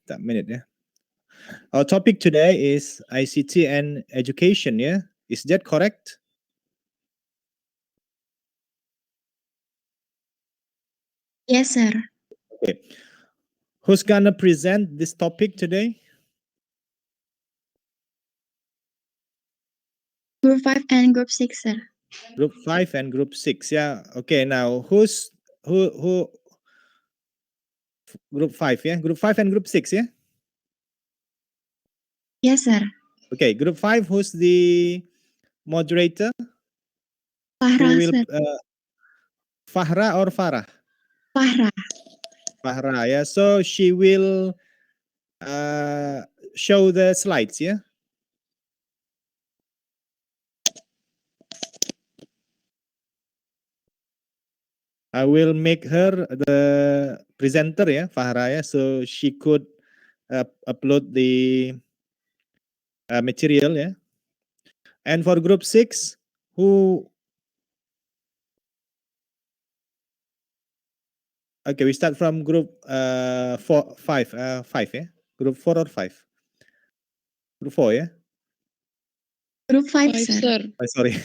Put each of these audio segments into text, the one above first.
that minute, yeah. Our topic today is ICT and Education, yeah? Is that correct? Yes, sir. Okay. Who's gonna present this topic today? Group 5 and Group 6, sir. Group 5 and Group 6, yeah. Okay, now who Group 5, yeah? Group 5 and Group 6, yeah? Yes, sir. Okay, Group 5, who's the moderator? Who Fahra, will, sir. Fahra or Farah? Fahra. Fahra, yeah. So she will show the slides, yeah? I will make her the presenter, yeah, Fahra, yeah, so she could upload the material, yeah. And for Group 6, who? Okay, we start from Group 5, yeah. Group 4 or 5? Group 4, yeah. Group 5, sir. Sorry,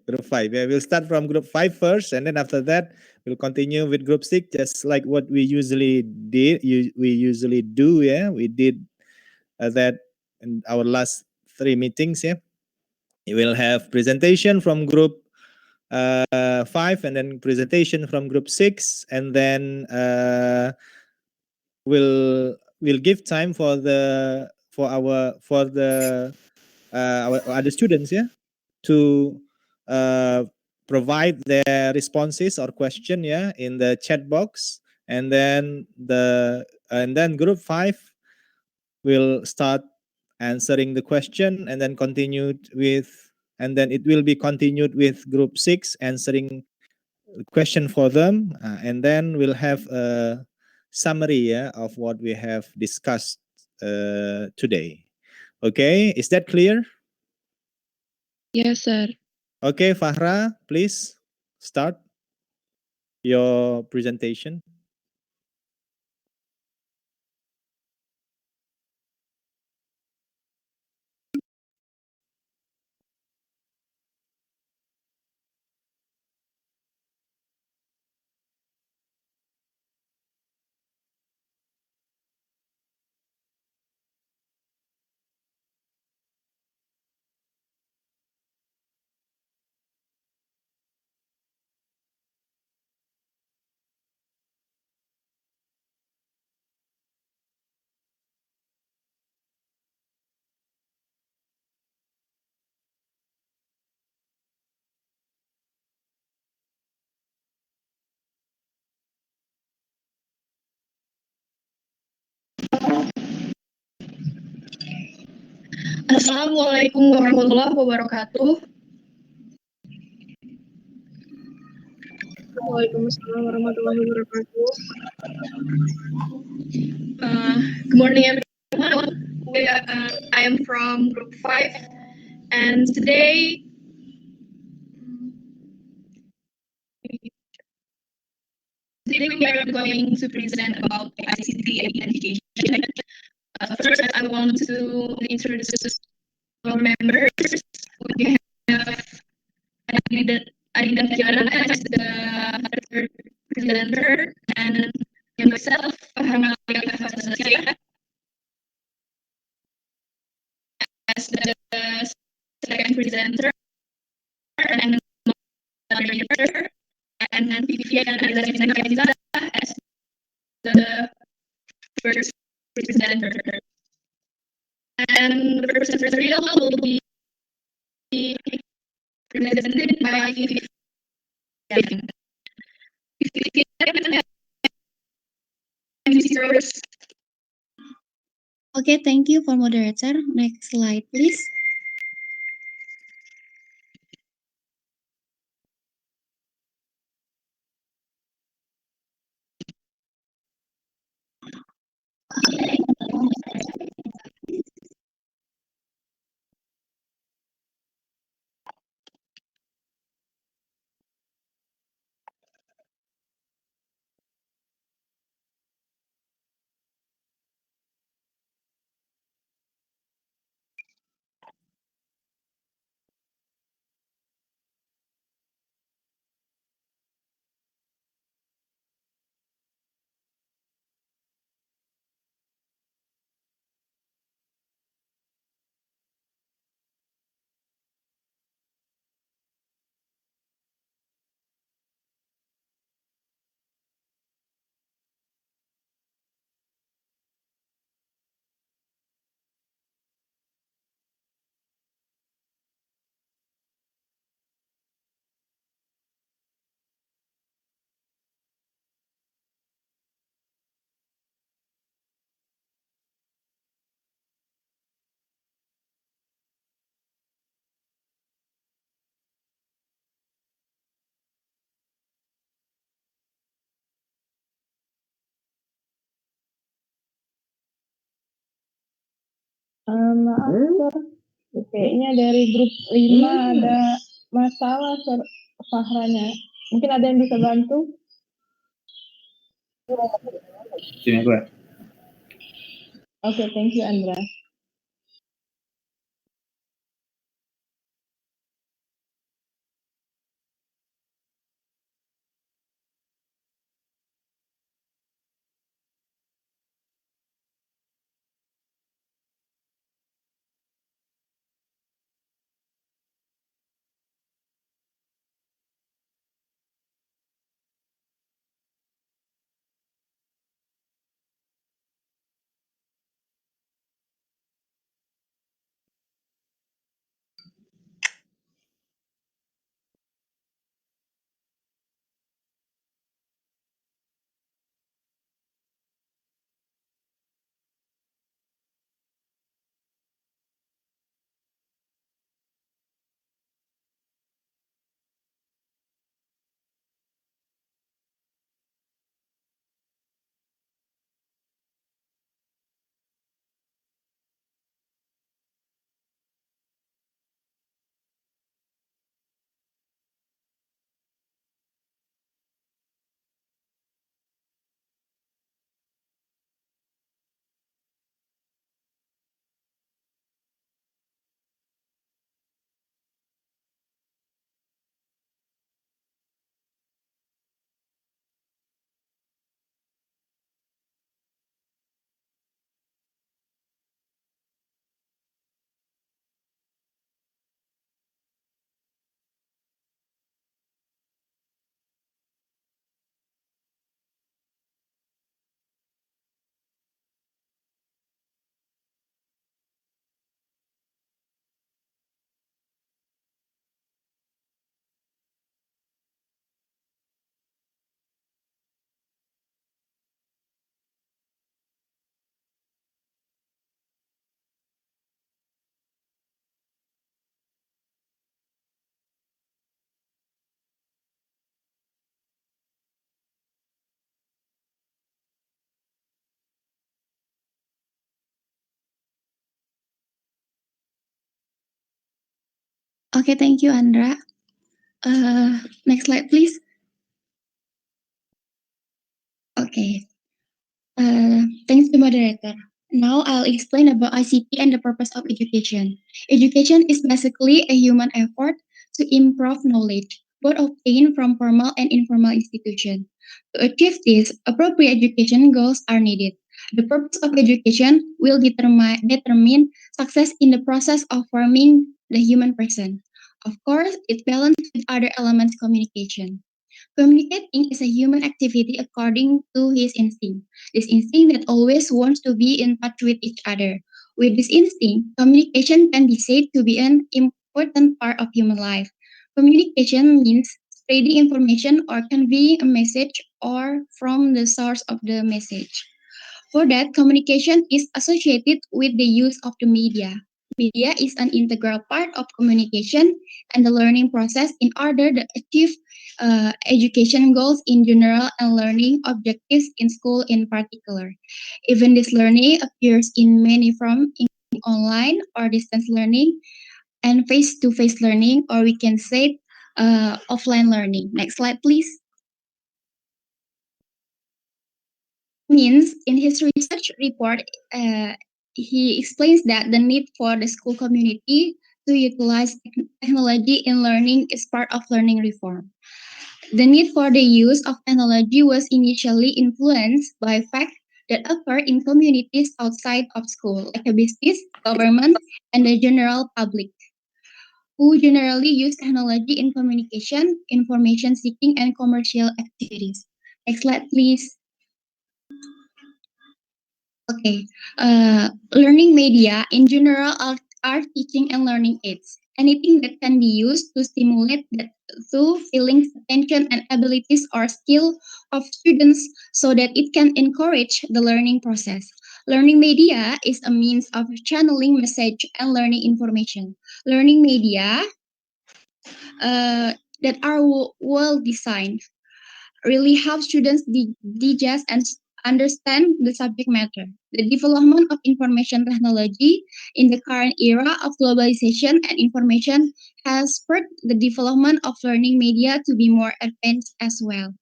Group 5. Yeah, we'll start from Group 5 first, and then after that, we'll continue with Group 6, just like what we usually did. We usually do. Yeah, we did that in our last 3 meetings. Yeah, we will have presentation from Group 5, and then presentation from Group 6, and then we'll give time for our other students, yeah, to provide their responses or question, yeah, in the chat box, and then Group 5 will start answering the question, and then it will be continued with Group 6 answering question for them, and then we'll have a summary, yeah, of what we have discussed today. Okay, is that clear? Yes, sir. Okay, Fahra, please start your presentation. Assalamualaikum warahmatullahi wabarakatuh. Waalaikumsalam warahmatullahi wabarakatuh. Good morning, everyone. I am from Group 5, and today we are going to present about ICT and Education. First, I want to introduce our members. We have Adinda Kiara as the third presenter, and myself, Hamalia as the second presenter, and moderator, and then Vivian Aziza as the first presenter. And the first material will be presented by Vivian. Okay, thank you for moderator. Next slide, please. Maaf, Sir. Kayaknya dari grup 5 ada masalah, Sir, Fahranya. Mungkin ada yang bisa bantu? Sini aku ya. Oke, thank you, Andra. Okay, thank you, Andra. Next slide, please. Okay. Thanks to moderator. Now I'll explain about ICT and the purpose of education. Education is basically a human effort to improve knowledge, both obtained from formal and informal institutions. To achieve this, appropriate education goals are needed. The purpose of education will determine success in the process of forming the human person. Of course, it balances with other elements communication. Communicating is a human activity according to his instinct. This instinct that always wants to be in touch with each other. With this instinct, communication can be said to be an important part of human life. Communication means spreading information or conveying a message or from the source of the message. For that, communication is associated with the use of the media. Media is an integral part of communication and the learning process in order to achieve education goals in general and learning objectives in school in particular. Even this learning appears in many forms, including online or distance learning and face-to-face learning, or we can say offline learning. Next slide, please. Means in his research report, he explains that the need for the school community to utilize technology in learning is part of learning reform. The need for the use of technology was initially influenced by facts that occur in communities outside of school, like a business, government, and the general public, who generally use technology in communication, information seeking, and commercial activities. Next slide, please. Okay. Learning media in general are teaching and learning aids. Anything that can be used to stimulate the through feelings, attention, and abilities or skill of students so that it can encourage the learning process. Learning media is a means of channeling message and learning information. Learning media that are well designed really help students digest and understand the subject matter. The development of information technology in the current era of globalization and information has spurred the development of learning media to be more advanced as well.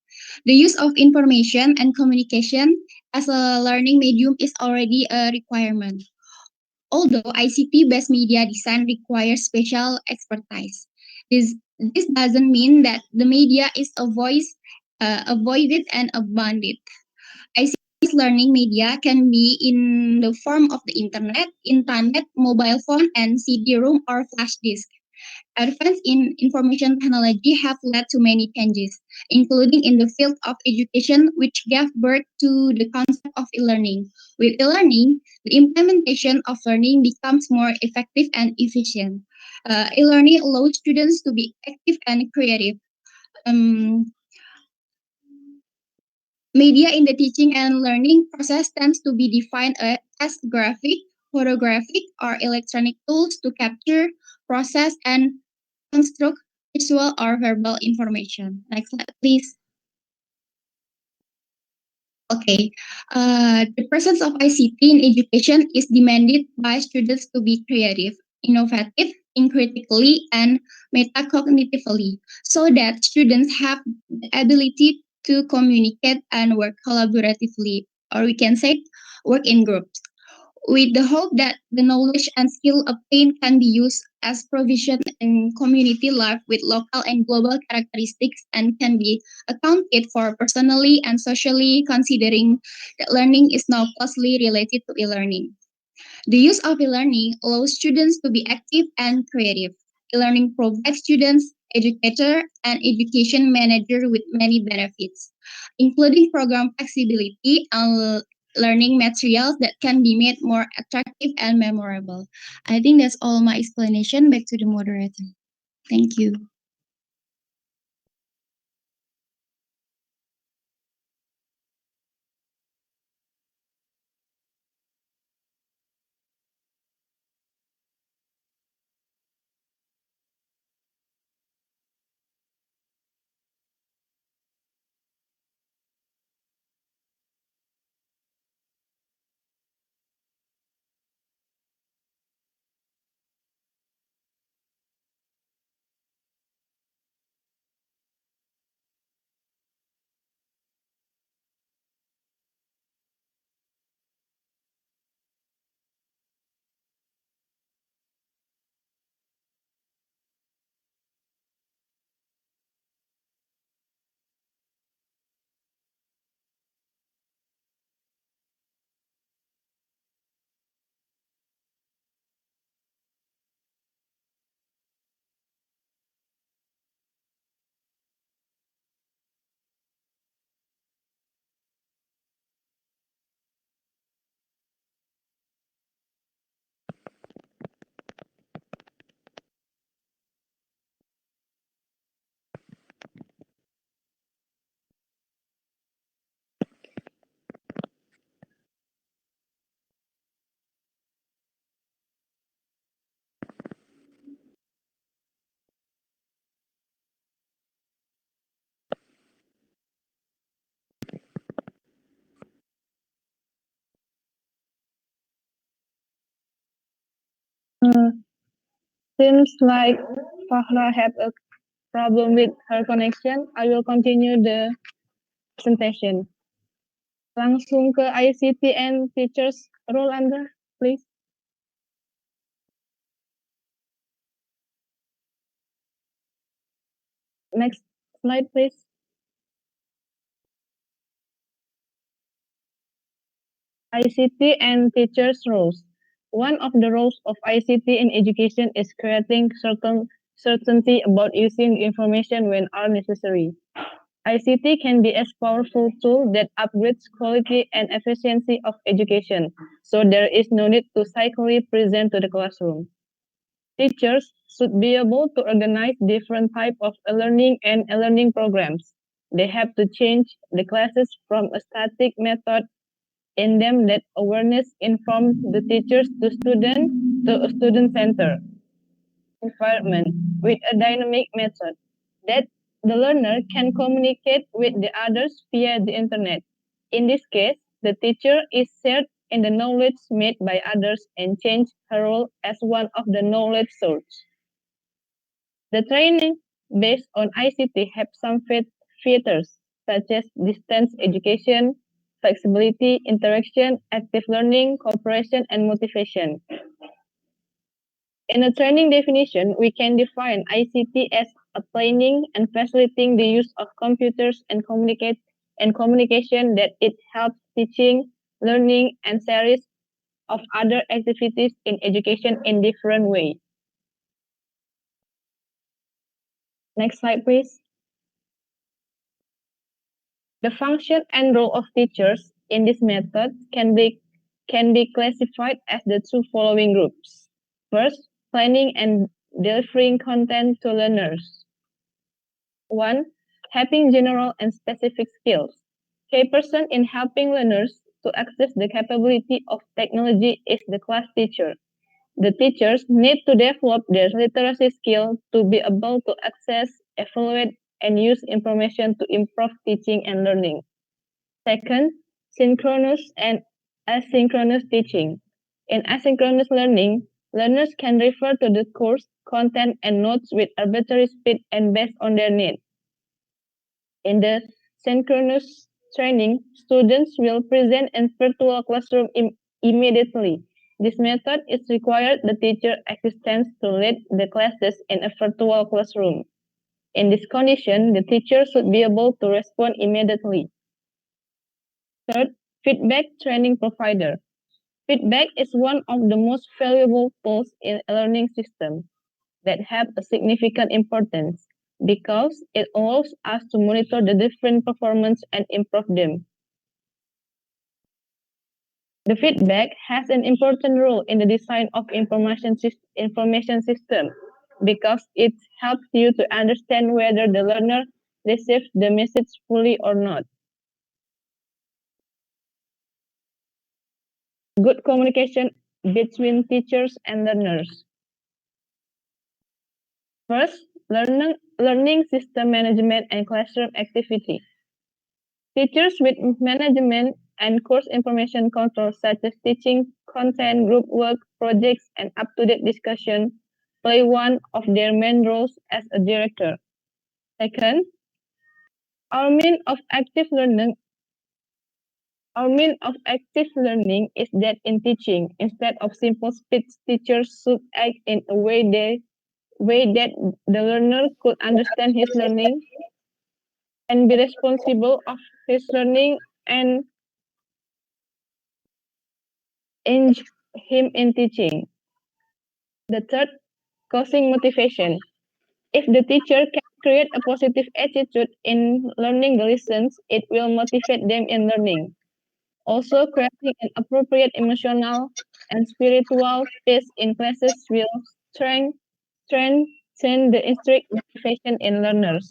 The use of information and communication as a learning medium is already a requirement. Although ICT-based media design requires special expertise, this doesn't mean that the media is avoided and abandoned. ICT learning media can be in the form of the internet, mobile phone, and CD-ROM or flash disk. Advances in information technology have led to many changes, including in the field of education, which gave birth to the concept of e-learning. With e-learning, the implementation of learning becomes more effective and efficient. E-learning allows students to be active and creative. Um, Media in the teaching and learning process tends to be defined as graphic, photographic, or electronic tools to capture, process, and construct visual or verbal information. Next slide, please. Okay, the presence of ICT in education is demanded by students to be creative, innovative, think critically, and metacognitively, so that students have the ability to communicate and work collaboratively, or we can say work in groups, with the hope that the knowledge and skill obtained can be used as provision in community life with local and global characteristics and can be accounted for personally and socially, considering that learning is now closely related to e-learning. The use of e-learning allows students to be active and creative. E-learning provides students, educator, and education manager with many benefits, including program flexibility and learning materials that can be made more attractive and memorable. I think that's all my explanation. Back to the moderator. Thank you. Seems like Fahra had a problem with her connection. I will continue the presentation. Langsung ke ICT and Teachers Role Anda, please. Next slide, please. ICT and Teachers Roles. One of the roles of ICT in education is creating certainty about using information when are necessary. ICT can be a powerful tool that upgrades quality and efficiency of education, so there is no need to cyclically present to the classroom. Teachers should be able to organize different types of learning and learning programs. They have to change the classes from a static method in them that awareness informs the teachers to a student center environment with a dynamic method that the learner can communicate with the others via the internet. In this case, the teacher is shared in the knowledge made by others and change her role as one of the knowledge source. The training based on ICT have some features such as distance education, flexibility, interaction, active learning, cooperation, and motivation. In a training definition, we can define ICT as a training and facilitating the use of computers and communication that it helps teaching, learning, and series of other activities in education in different ways. Next slide, please. The function and role of teachers in this method can be classified as the two following groups. First, planning and delivering content to learners. 1. Helping general and specific skills. Key person in helping learners to access the capability of technology is the class teacher. The teachers need to develop their literacy skill to be able to access, evaluate, and use information to improve teaching and learning. Second, synchronous and asynchronous teaching. In asynchronous learning, learners can refer to the course, content, and notes with arbitrary speed and based on their needs. In the synchronous training, students will present in virtual classroom immediately. This method is required the teacher assistants to lead the classes in a virtual classroom. In this condition, the teacher should be able to respond immediately. Third, feedback training provider. Feedback is one of the most valuable tools in a learning system that have a significant importance because it allows us to monitor the different performance and improve them. The feedback has an important role in the design of information system because it helps you to understand whether the learner receives the message fully or not. Good communication between teachers and learners. First, learning system management and classroom activity. Teachers with management and course information control such as teaching, content, group work, projects, and up-to-date discussion play one of their main roles as a director. Second, our mean of active learning is that in teaching, instead of simple speech, teachers should act in a way that the learner could understand his learning and be responsible of his learning and engage him in teaching. The third, causing motivation. If the teacher can create a positive attitude in learning the lessons, it will motivate them in learning. Also, creating an appropriate emotional and spiritual space in classes will strengthen the intrinsic motivation in learners.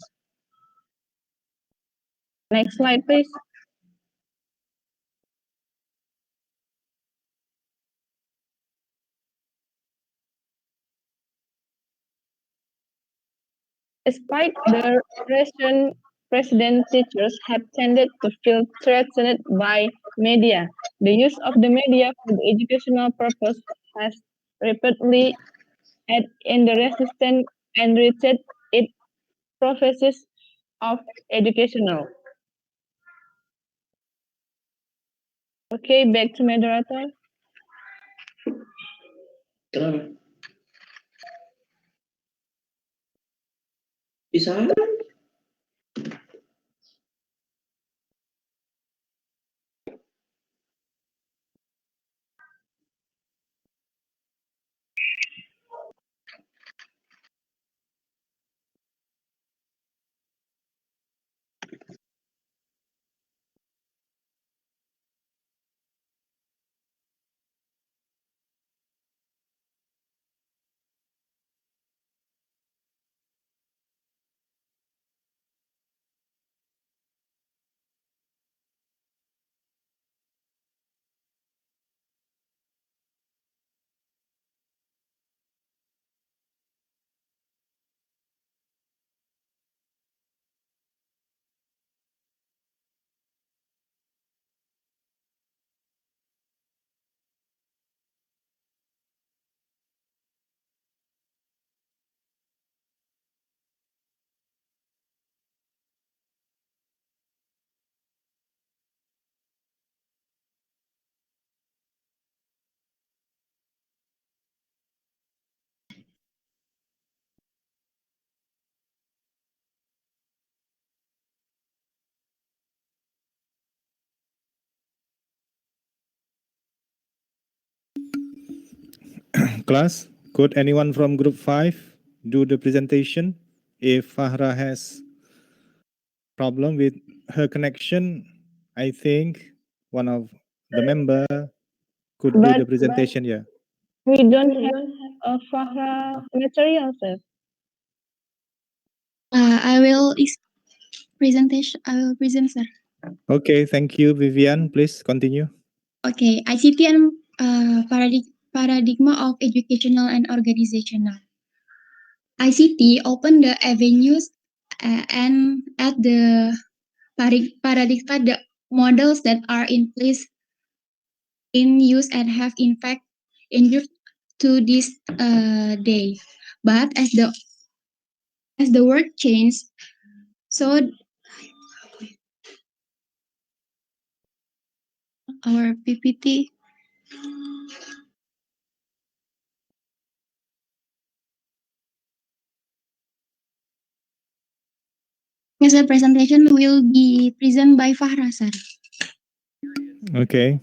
Next slide, please. Despite the precedent, teachers have tended to feel threatened by media. The use of the media for the educational purpose has rapidly added in the resistance and reached its prophecies of educational. Okay, back to moderator. Kenapa? Bisa? Class, could anyone from group 5 do the presentation? If Fahra has problem with her connection, I think one of the member could do the But presentation. Yeah. we don't have a Fahra material, sir. I will presentation. I will present, sir. Okay, thank you, Vivian. Please continue. Okay, ICT and paradigm of educational and organizational. ICT open the avenues and at the paradigm the models that are in place in use and have in fact endured to this day. But as the world changed, so our PPT. Yes, the presentation will be presented by Fahra, sir. Okay.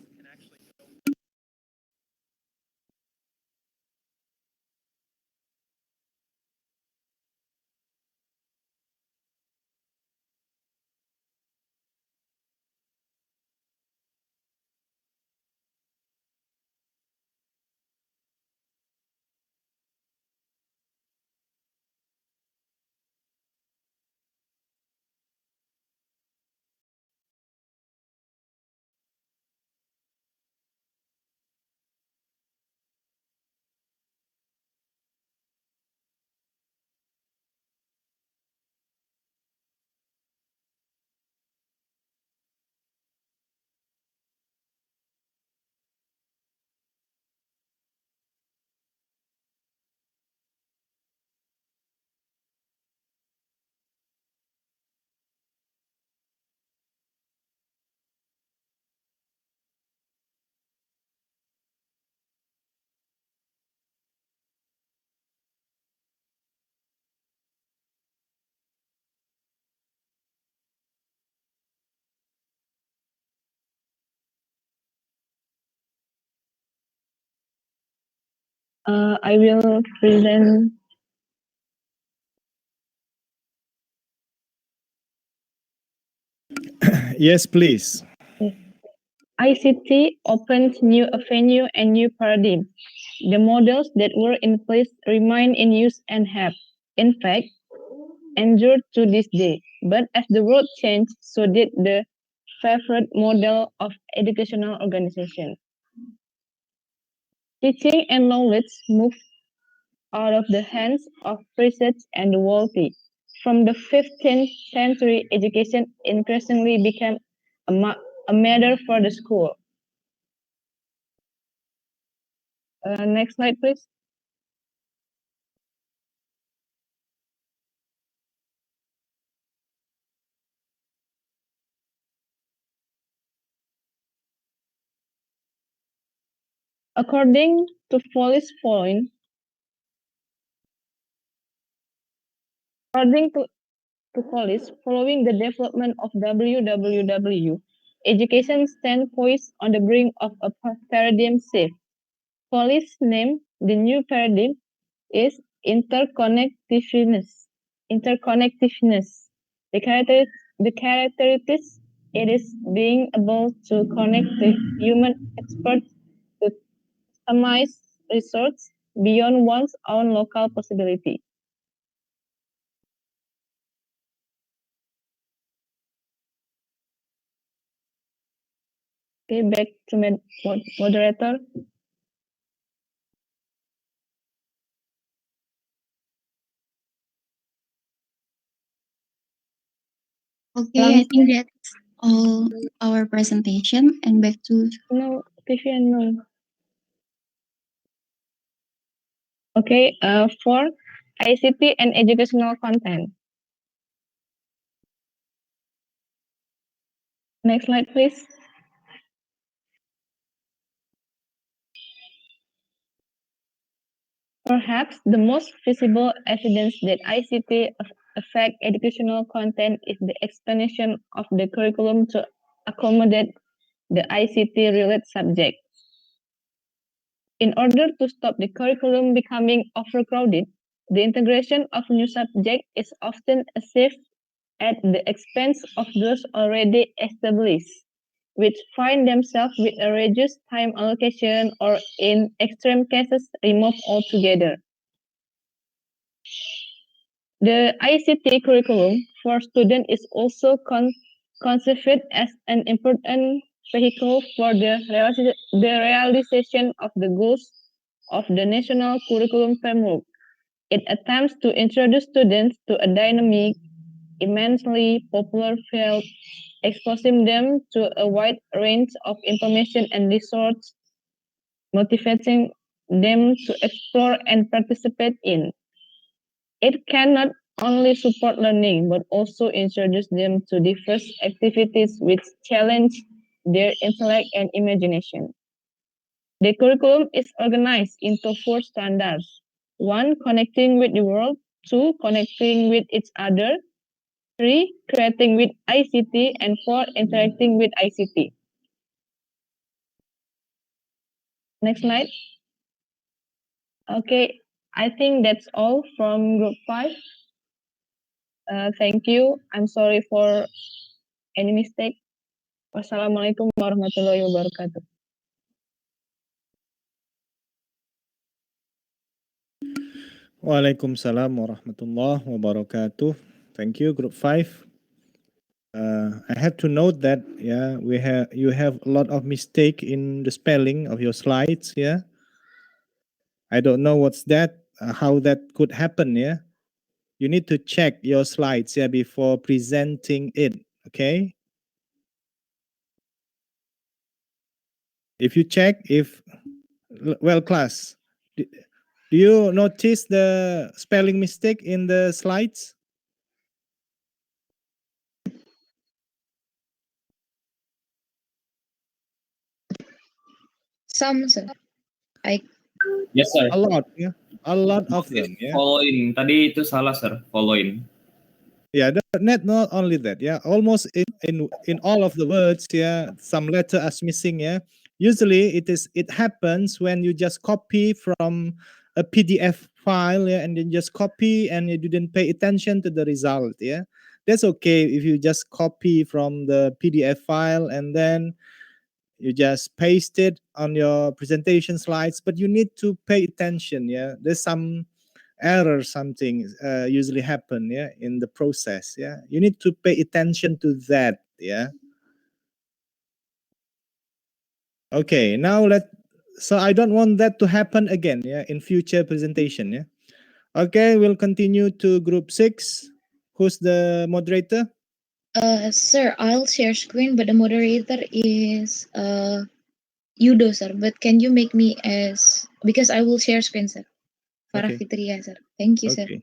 I will present. Yes, please. ICT opens new avenue and new paradigm. The models that were in place remain in use and have, in fact, endured to this day. But as the world changed, so did the favorite model of educational organization. Teaching and knowledge moved out of the hands of priests and the wealthy. From the 15th century, education increasingly became a matter for the school. Next slide, please. According to Foley's point, according to Foley's, following the development of WWW, education stands poised on the brink of a paradigm shift. Foley's name the new paradigm is interconnectiveness. Interconnectiveness. The characteristics it is being able to connect the human experts to customize research beyond one's own local possibility. Okay, back to moderator. Okay, I think that's all our presentation. And back to No, Vivian, no. Okay, for ICT and educational content. Next slide, please. Perhaps the most visible evidence that ICT affect educational content is the expansion of the curriculum to accommodate the ICT-related subjects. In order to stop the curriculum becoming overcrowded, the integration of new subjects is often achieved at the expense of those already established, which find themselves with a reduced time allocation or, in extreme cases, removed altogether. The ICT curriculum for students is also conceived as an important vehicle for the realization of the goals of the National Curriculum Framework. It attempts to introduce students to a dynamic, immensely popular field, exposing them to a wide range of information and resources, motivating them to explore and participate in. It can not only support learning, but also introduce them to diverse activities which challenge their intellect and imagination. The curriculum is organized into 4 standards. 1. Connecting with the world. 2. Connecting with each other. 3. Creating with ICT. And 4. Interacting with ICT. Next slide. Okay, I think that's all from group 5. Thank you. I'm sorry for any mistake. Wassalamualaikum warahmatullahi wabarakatuh. Waalaikumsalam warahmatullahi wabarakatuh. Thank you, Group 5. I have to note that you have a lot of mistake in the spelling of your slides. I don't know what's that, how that could happen. You need to check your slides before presenting it. Okay. If you check, class, do you notice the spelling mistake in the slides? Some, sir. Yes, sir. A lot, a lot of them. Following. Tadi itu salah, sir. Following. Yeah, not only that. Almost in all of the words. Some letter are missing. Usually it happens when you just copy from a PDF file. And then just copy and you didn't pay attention to the result. That's okay if you just copy from the PDF file and then you just paste it on your presentation slides, but you need to pay attention. There's some error, something usually happen in the process. You need to pay attention to that. Okay, now so I don't want that to happen again in future presentation. Okay, we'll continue to group 6. Who's the moderator? Sir, I'll share screen, but the moderator is Yudo, sir. But can you make me as, because I will share screen, sir. Farah Okay. Fitria, sir. Thank you, sir. Okay.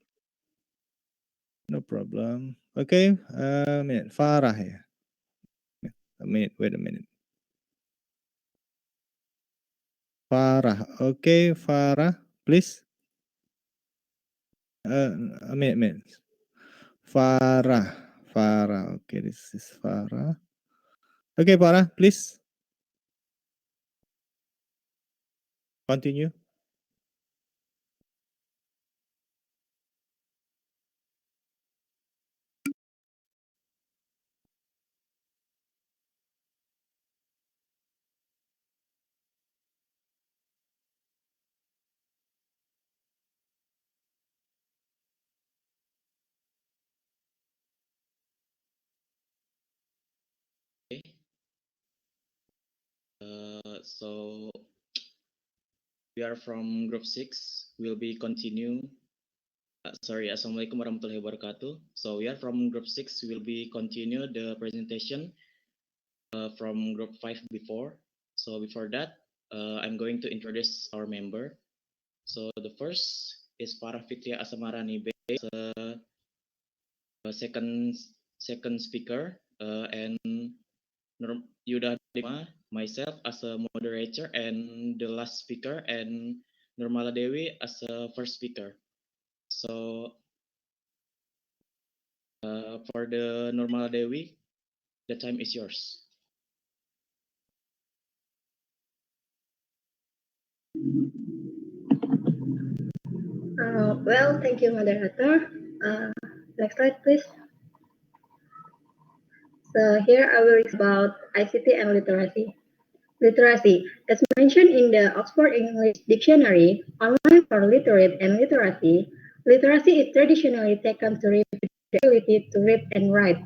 No problem. Okay, a minute. Farah here. A minute, wait a minute. Farah. Okay, Farah, please. A minute. Farah. Okay, this is Farah. Okay, Farah, please. Continue. So we are from group 6. We'll be continue. Assalamualaikum warahmatullahi wabarakatuh. So we are from group 6. We'll be continue the presentation from group 5 before. So before that, I'm going to introduce our member. So the first is Farah Fitria Asamarani, second speaker, and Yuda Dima, myself as a moderator, and the last speaker, and Nurmala Dewi as a first speaker. So for the Nurmala Dewi, the time is yours. Well, thank you, moderator. Next slide, please. So here I will talk about ICT and literacy. Literacy, as mentioned in the Oxford English Dictionary, online for literate and literacy, literacy is traditionally taken to refer to the ability to read and write,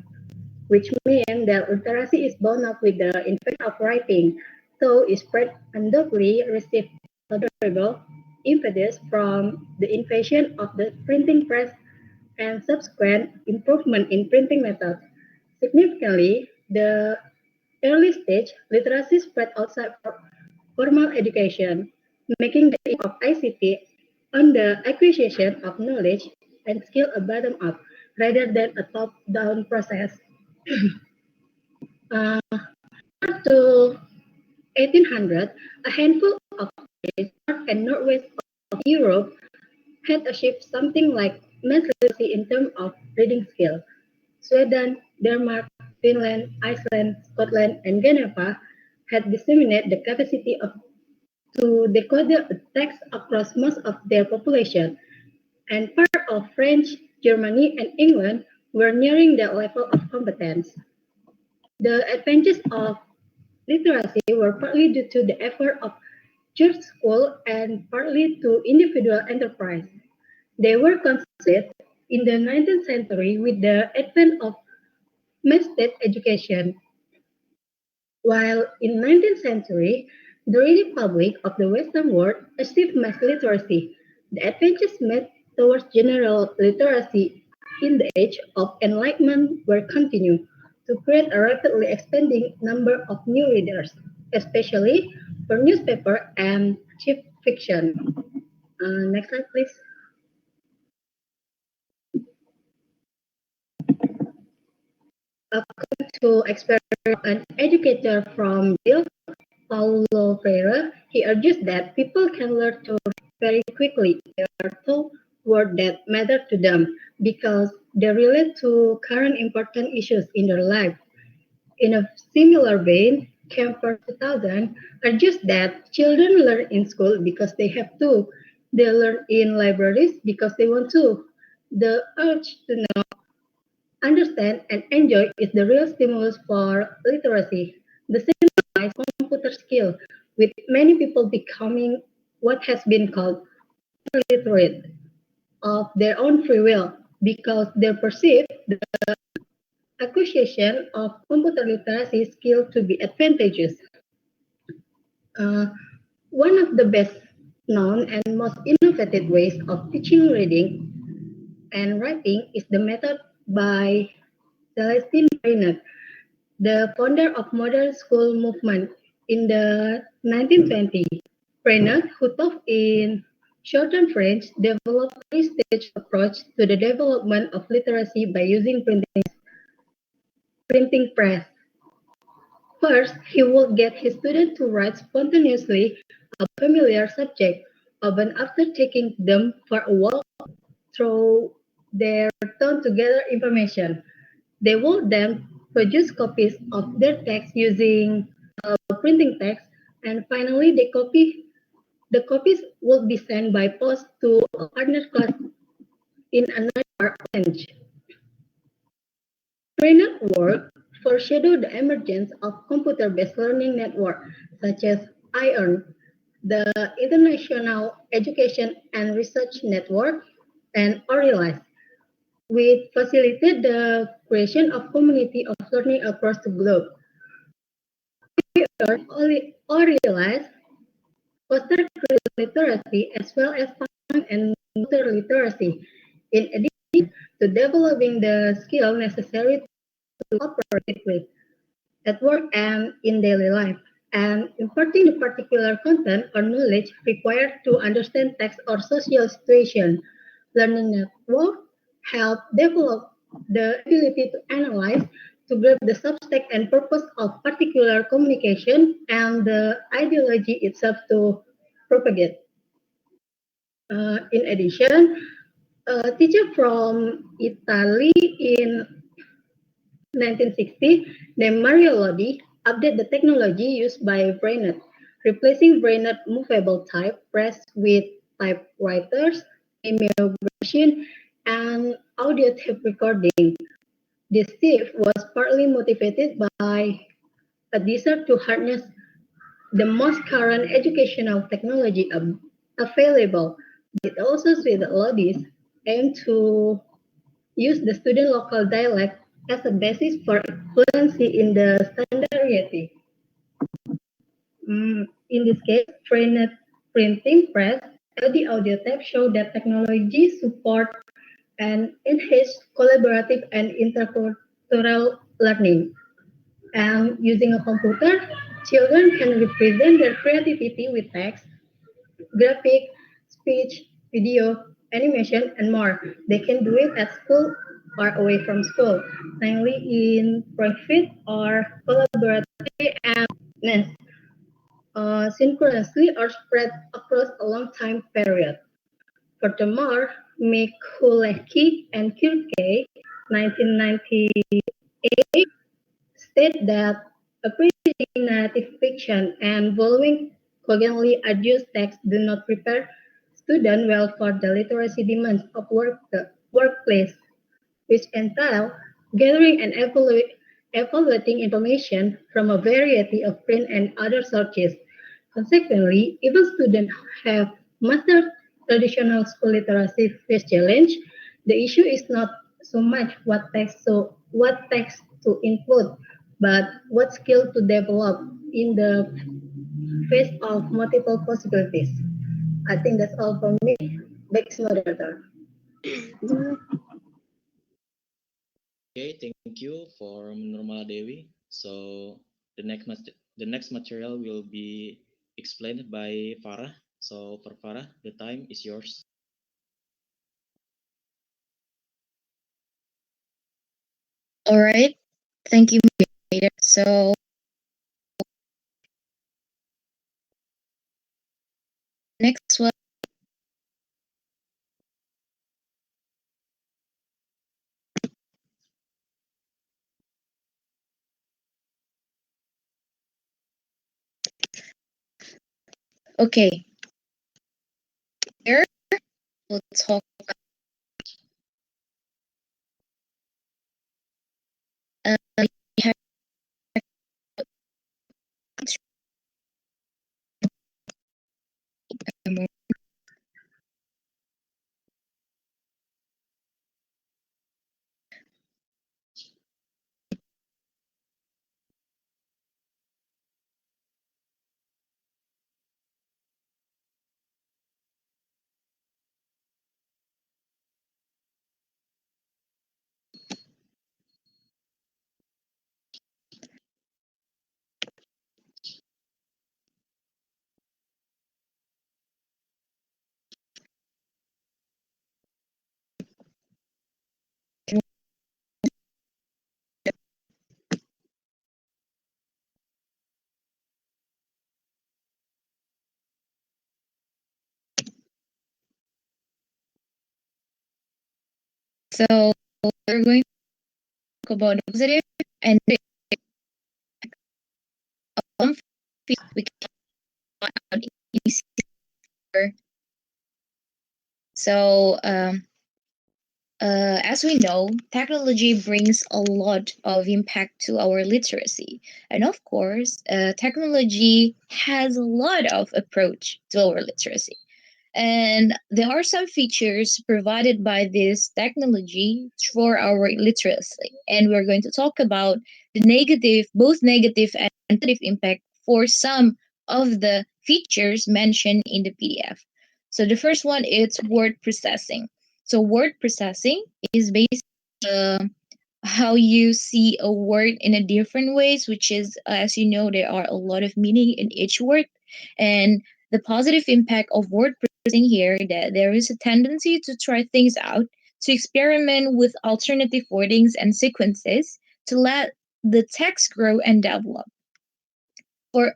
which means that literacy is bound up with the invention of writing, so it spread undoubtedly received considerable impetus from the invention of the printing press and subsequent improvement in printing methods. Significantly, the early stage literacy spread outside formal education, making the aim of ICT on the acquisition of knowledge and skill a bottom-up rather than a top-down process. To 1800, a handful of countries north and northwest of Europe had achieved something like mass literacy in terms of reading skill. Sweden, Denmark, Finland, Iceland, Scotland, and Geneva had disseminated the capacity to decode the text across most of their population, and part of French, Germany, and England were nearing that level of competence. The advantages of literacy were partly due to the effort of church school and partly to individual enterprise. They were consolidated in the 19th century with the advent of mass state education. While in 19th century, the reading public of the Western world achieved mass literacy, the advances made towards general literacy in the age of enlightenment were continued to create a rapidly expanding number of new readers, especially for newspaper and cheap fiction. Next slide, please. According to experiment an educator from Bill Paulo Freire, he argues that people can learn to read very quickly. They are told words that matter to them because they relate to current important issues in their life. In a similar vein, Camper 2000 argues that children learn in school because they have to. They learn in libraries because they want to. The urge to know, understand, and enjoy is the real stimulus for literacy. The same applies to computer skill, with many people becoming what has been called literate of their own free will because they perceive the acquisition of computer literacy skill to be advantageous. Uh, One of the best known and most innovative ways of teaching reading and writing is the method by Celestine Brainerd, the founder of modern school movement in the 1920s. Brainerd, who taught in shorthand French, developed a three-stage approach to the development of literacy by using printing press. First, he would get his students to write spontaneously a familiar subject, often after taking them for a walk through their thrown together information. They would then produce copies of their text using printing text, and finally the copies would be sent by post to a partner class in another range. Trainer work foreshadowed the emergence of computer-based learning networks such as IEARN, the International Education and Research Network, and ORILISE, which facilitated the creation of community of learning across the globe. ORILISE fostered critical literacy as well as fund and computer literacy, in addition to developing the skill necessary to operate with at work and in daily life, and imparting the particular content or knowledge required to understand text or social situation. Learning network help develop the ability to analyze, to grasp the subtext and purpose of particular communication and the ideology itself to propagate. In addition, a teacher from Italy in 1960, named Mario Lodi, updated the technology used by Brainerd. replacing brainerd movable type press with typewriters, mimeography, and audio tape recording. This shift was partly motivated by a desire to harness the most current educational technology available, but it also with this aim to use the student local dialect as a basis for fluency in the standard variety. In this case, trained printing press and the audio tape show that technology support and enhance collaborative and intercultural learning. And using a computer, children can represent their creativity with text, graphic, speech, video, animation, and more. They can do it at school or away from school, mainly in private or collaborative and synchronously or spread across a long time period. Furthermore, Mikulski and Kirke, 1998, state that appreciating narrative fiction and following cogently adjust text do not prepare students well for the literacy demands of workplace, which entail gathering and evaluating information from a variety of print and other sources. Consequently, even students have mastered traditional school literacy face challenge. The issue is not so much what text to input, but what skill to develop in the face of multiple possibilities. I think that's all for me. Back to moderator. Okay, thank you for Nurmala Dewi. So the next material will be explained by Farah. So for Farah, the time is yours. All right. Thank you, moderator. So next one. Okay. Here we'll talk about so we're going to talk about the positive and negative of we can talk about easier. So as we know, technology brings a lot of impact to our literacy. And of course, technology has a lot of approach to our literacy. And there are some features provided by this technology for our literacy. And we're going to talk about the negative, both negative and positive impact for some of the features mentioned in the PDF. So the first one is word processing. So word processing is basically how you see a word in a different ways, which is, as you know, there are a lot of meaning in each word. And the positive impact of word processing here, that there is a tendency to try things out, to experiment with alternative wordings and sequences to let the text grow and develop. For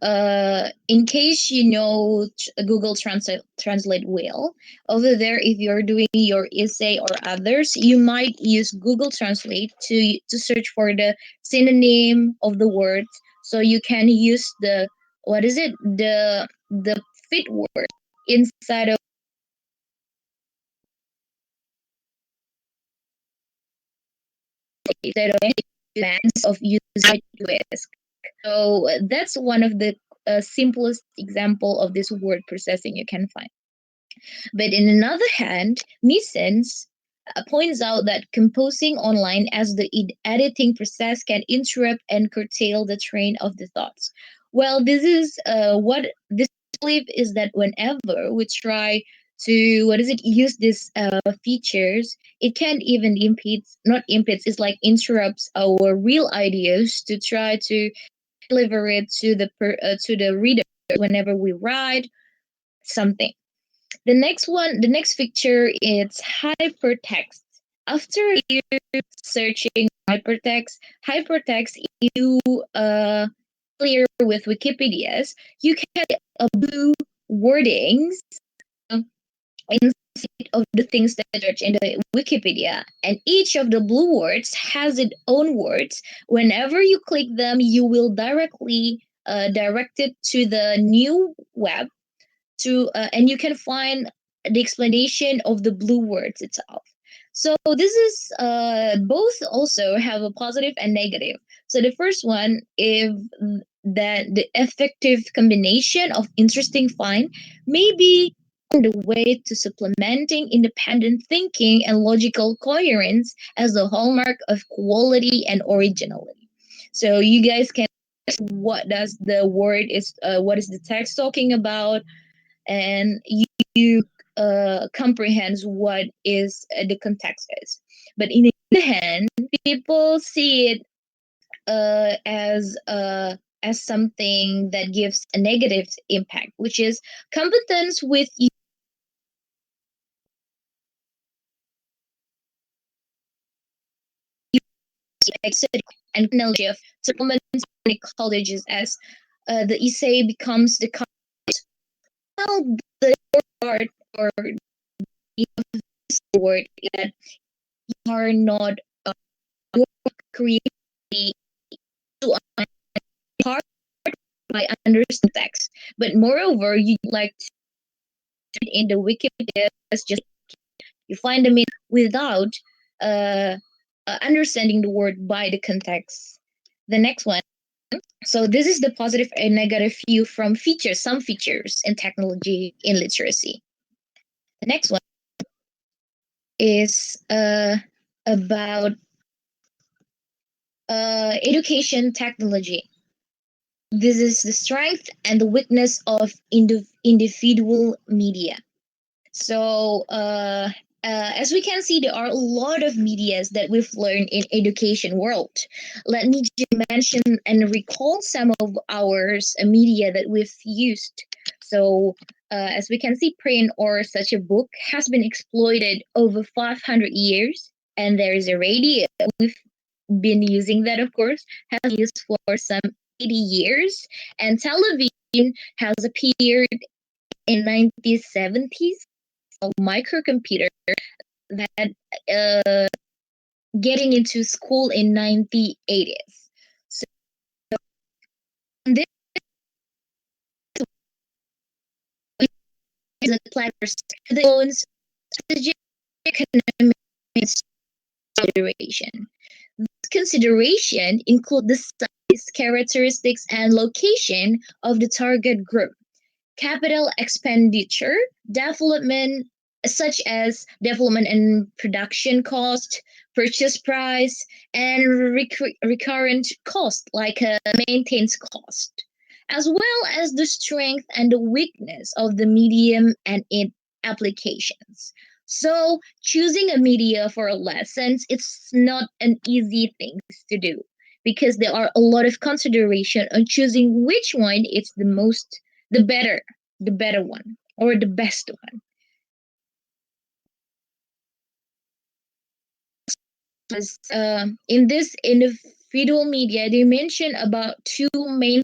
in case you know Google Translate well, over there, if you're doing your essay or others, you might use Google Translate to search for the synonym of the words, so you can use the what is it, the fit word inside of any demands of user risk. So that's one of the simplest example of this word processing you can find. But in another hand, Misens points out that composing online as the editing process can interrupt and curtail the train of the thoughts. Well, this is what this belief is, that whenever we try to use these features, it can even not impedes, it's like interrupts our real ideas to try to deliver it to the reader whenever we write something. The next feature is hypertext. After you searching hypertext, you clear with Wikipedia's, you can get a blue wordings inside of the things that are in the Wikipedia, and each of the blue words has its own words. Whenever you click them, you will directly direct it to the new web and you can find the explanation of the blue words itself. So this is both also have a positive and negative. So the first one is that the effective combination of interesting find may be the way to supplementing independent thinking and logical coherence as a hallmark of quality and originality. So you guys can what does the word is what is the text talking about, and you comprehend what is the context is. But in the other hand, people see it as something that gives a negative impact, which is competence with and knowledge of supplements in colleges as the essay becomes the well, the part or the word that you are not creativity to part by understand text, but moreover, you like to in the Wikipedia just you find them in without uh, understanding the word by the context. The next one. So this is the positive and negative view from some features in technology in literacy. The next one is about education technology. This is the strength and the weakness of individual media. So, as we can see, there are a lot of medias that we've learned in education world. Let me just mention and recall some of our media that we've used. So, as we can see, print or such a book has been exploited over 500 years, and there is a radio. We've been using that, of course, has been used for some 80 years, and television has appeared in 1970s, a microcomputer that getting into school in 1980s. So this is a plan for strategic economic consideration. This consideration include the size, characteristics, and location of the target group, capital expenditure, development, such as development and production cost, purchase price, and recurrent cost, like a maintenance cost, as well as the strength and the weakness of the medium and its applications. So, choosing a media for a lessons, it's not an easy thing to do because there are a lot of consideration on choosing which one is the better one or the best one. As in this individual media, they mention about two main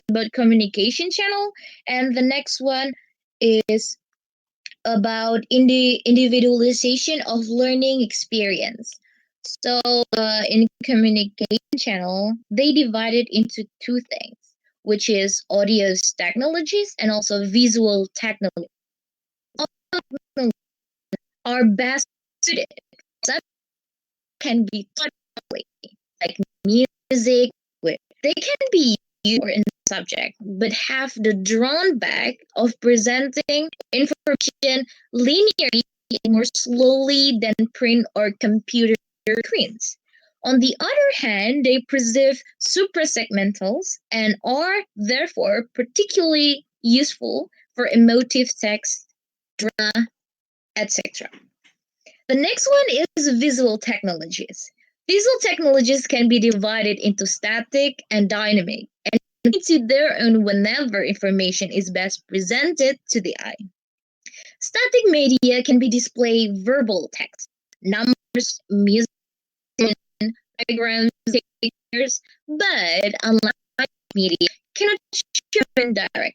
about communication channel, and the next one is about individualization of learning experience. So in communication channel, they divide it into two things. which is audio technologies and also visual technologies. Are best suited. Some can be taught like music. They can be used in the subject, but have the drawn back of presenting information linearly and more slowly than print or computer screens. On the other hand, they preserve suprasegmentals and are therefore particularly useful for emotive text, drama, etc. The next one is visual technologies. Visual technologies can be divided into static and dynamic, and to their own whenever information is best presented to the eye. Static media can be displayed verbal text, numbers, music, diagrams, pictures, but unlike media, cannot show indirectly.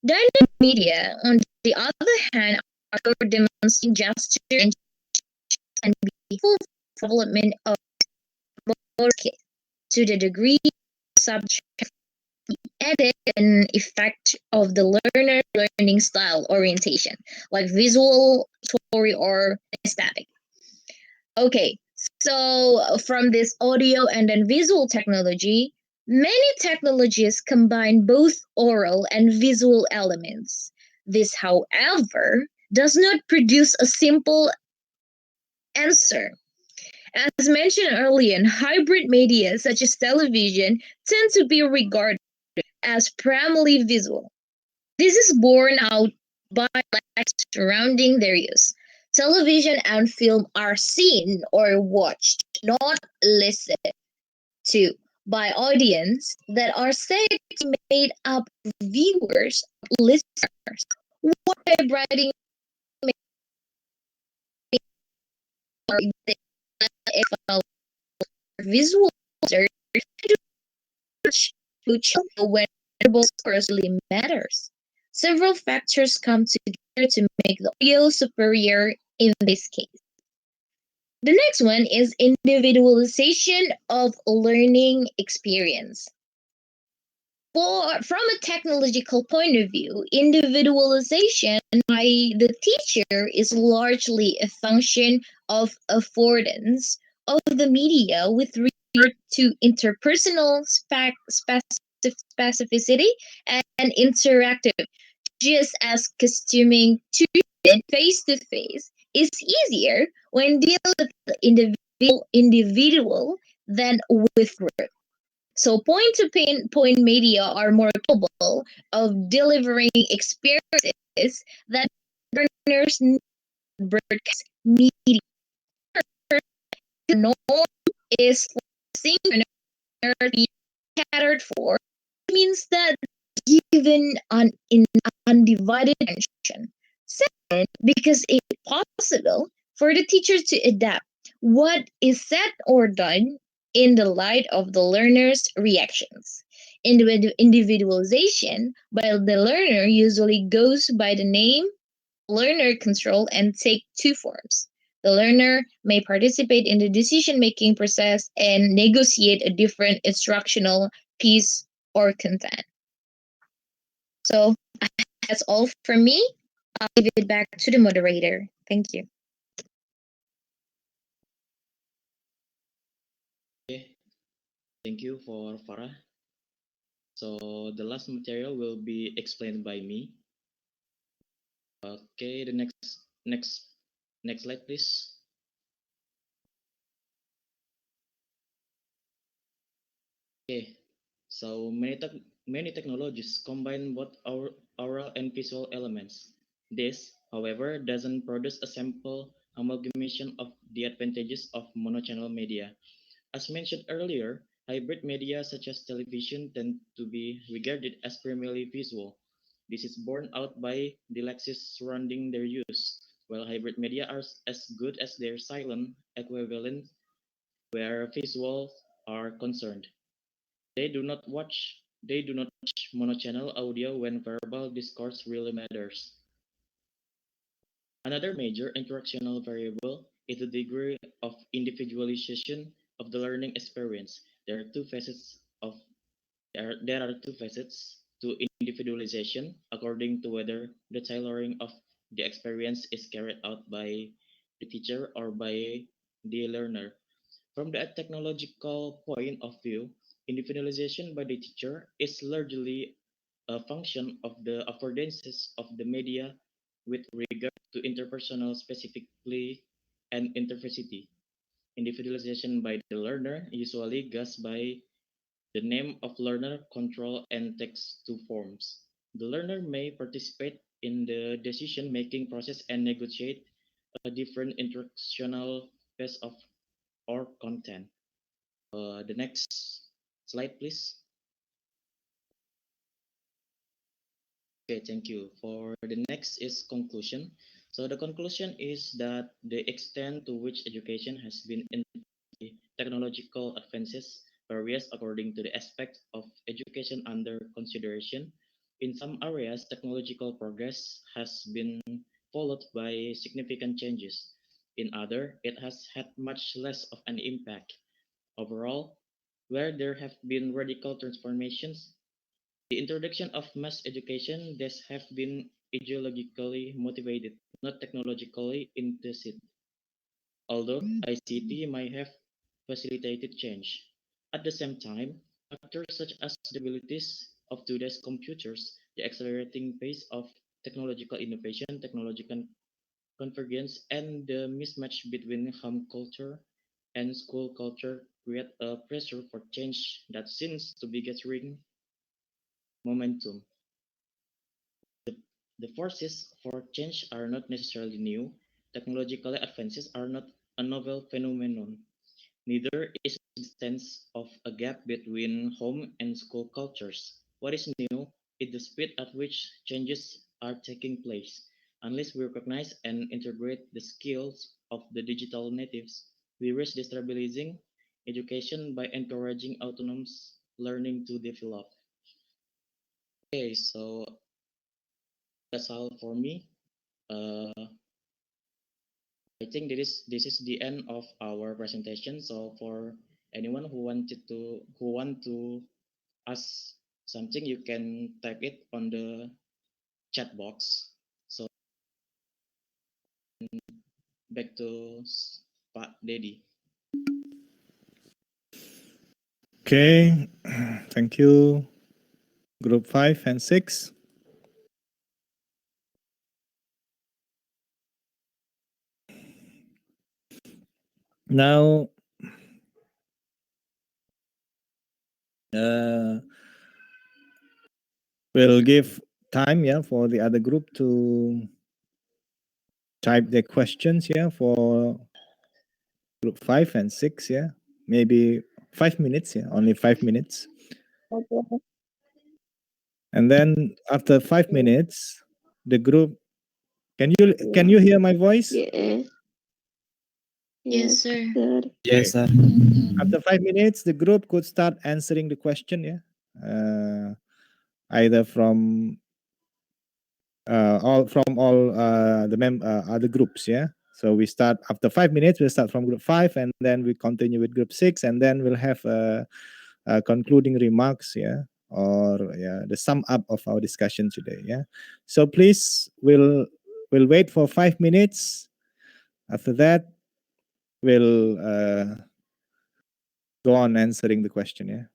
Dynamic media, on the other hand, are demonstrating gesture and be full development of motor skills to the degree subject edit and effect of the learner learning style orientation, like visual, story, or static. Okay, so from this audio and then visual technology, many technologies combine both oral and visual elements. This, however, does not produce a simple answer. As mentioned earlier, hybrid media such as television tend to be regarded as primarily visual. This is borne out by surrounding their use. Television and film are seen or watched, not listened to, by audience that are said to be made up of viewers, listeners. What writing if a visual which when variables personally matters. Several factors come together to make the audio superior in this case. The next one is individualization of learning experience. From a technological point of view, individualization by the teacher is largely a function of affordance of the media with regard to interpersonal specificity and interactive, just as costuming treatment face to face is easier when dealing with the individual than with group. So point to point media are more capable of delivering experiences that learners need broadcast media. The norm is for synchronous catered for means that given undivided attention. Second, because it's possible for the teacher to adapt what is said or done in the light of the learner's reactions. Individualization by the learner usually goes by the name learner control and take two forms. The learner may participate in the decision-making process and negotiate a different instructional piece or content. So that's all from me. I'll give it back to the moderator. Thank you. Okay, thank you for Farah. So the last material will be explained by me. Okay, the next slide, please. Okay, so many technologies combine both our oral and visual elements. This, however, doesn't produce a simple amalgamation of the advantages of monochannel media. As mentioned earlier, hybrid media such as television tend to be regarded as primarily visual. This is borne out by the lexis surrounding their use, while hybrid media are as good as their silent equivalent where visuals are concerned. They do not watch monochannel audio when verbal discourse really matters. Another major interactional variable is the degree of individualization of the learning experience. There are two facets of there are two facets to individualization according to whether the tailoring of the experience is carried out by the teacher or by the learner. From the technological point of view, individualization by the teacher is largely a function of the affordances of the media with regard to interpersonal specifically and interversity. Individualization by the learner usually goes by the name of learner control and takes two forms. The learner may participate in the decision-making process and negotiate a different instructional pace of or content. The next slide, please. Okay, thank you. For the next is conclusion. So the conclusion is that the extent to which education has been in technological advances varies according to the aspect of education under consideration. In some areas, technological progress has been followed by significant changes. In other, it has had much less of an impact. Overall, where there have been radical transformations, the introduction of mass education that have been ideologically motivated, not technologically intensive. Although ICT might have facilitated change. At the same time, factors such as the abilities of today's computers, the accelerating pace of technological innovation, technological convergence, and the mismatch between home culture and school culture create a pressure for change that seems to be gathering momentum. The, the forces for change are not necessarily new. Technological advances are not a novel phenomenon. Neither is the existence of a gap between home and school cultures. What is new is the speed at which changes are taking place. Unless we recognize and integrate the skills of the digital natives, we risk destabilizing education by encouraging autonomous learning to develop. Okay, so that's all for me. Uh, I think this is the end of our presentation. So for anyone who want to ask something, you can type it on the chat box. So back to Pak Dedi. Okay, thank you, Group 5 and 6. Now, we'll give time, for the other group to type their questions, for Group 5 and 6, maybe 5 minutes, only 5 minutes. And then after 5 minutes, the group, can you hear my voice? Yes, sir. Yes, sir. After 5 minutes, the group could start answering the question, either from all the other groups, So we start after 5 minutes. We'll start from Group 5, and then we continue with Group 6, and then we'll have concluding remarks, or the sum up of our discussion today, So please, we'll wait for 5 minutes. After that, we'll go on answering the question,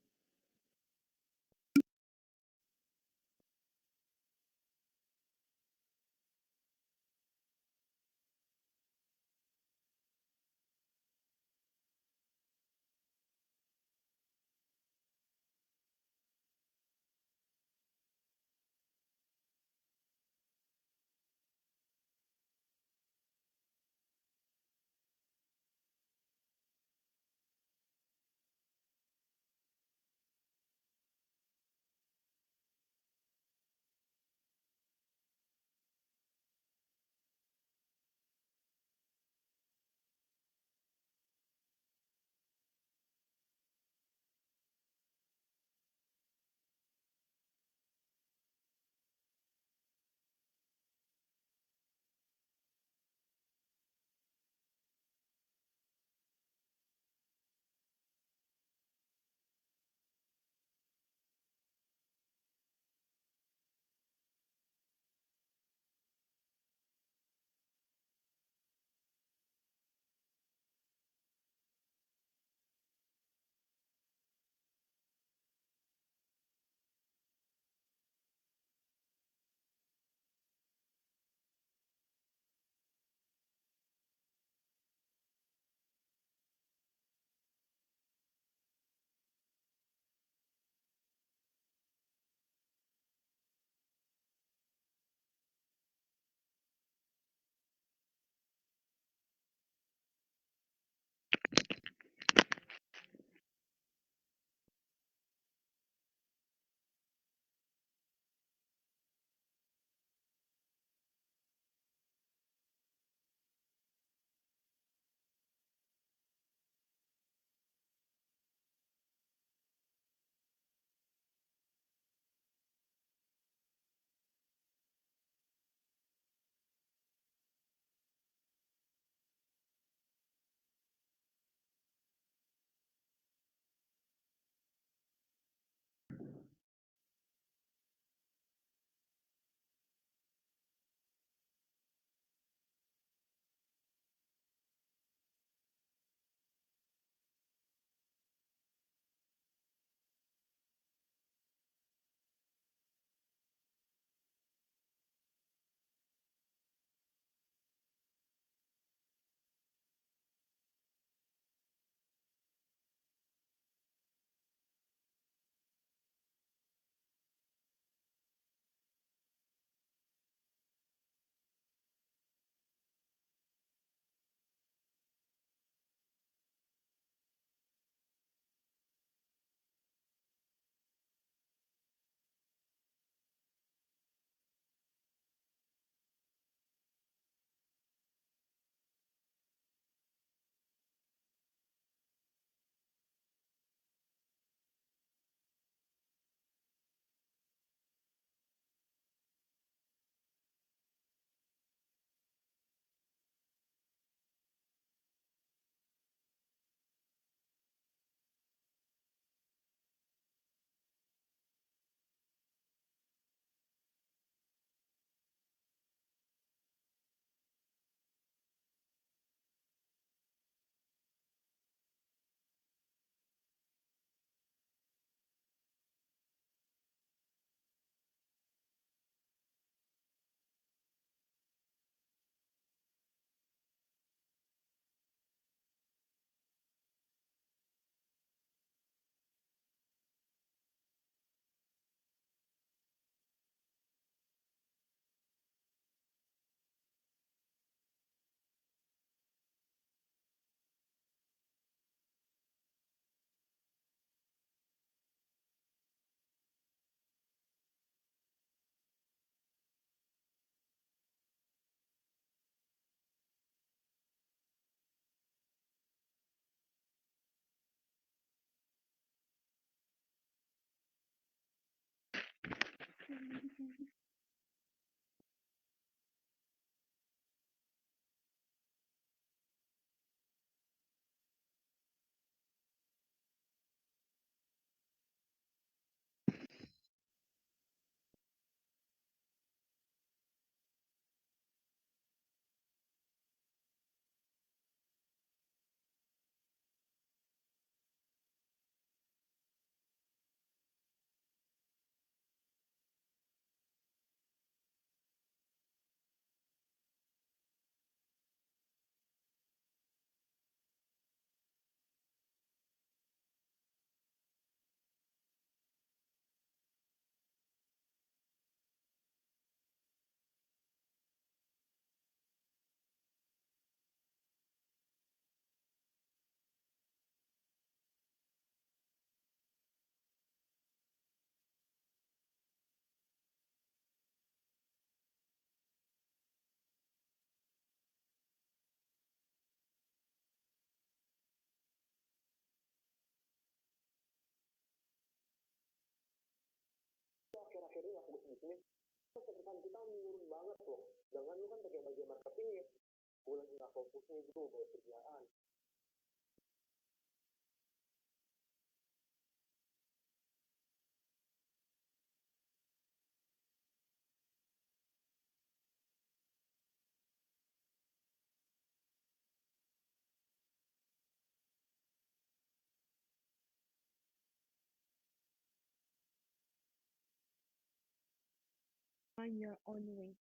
On your own way.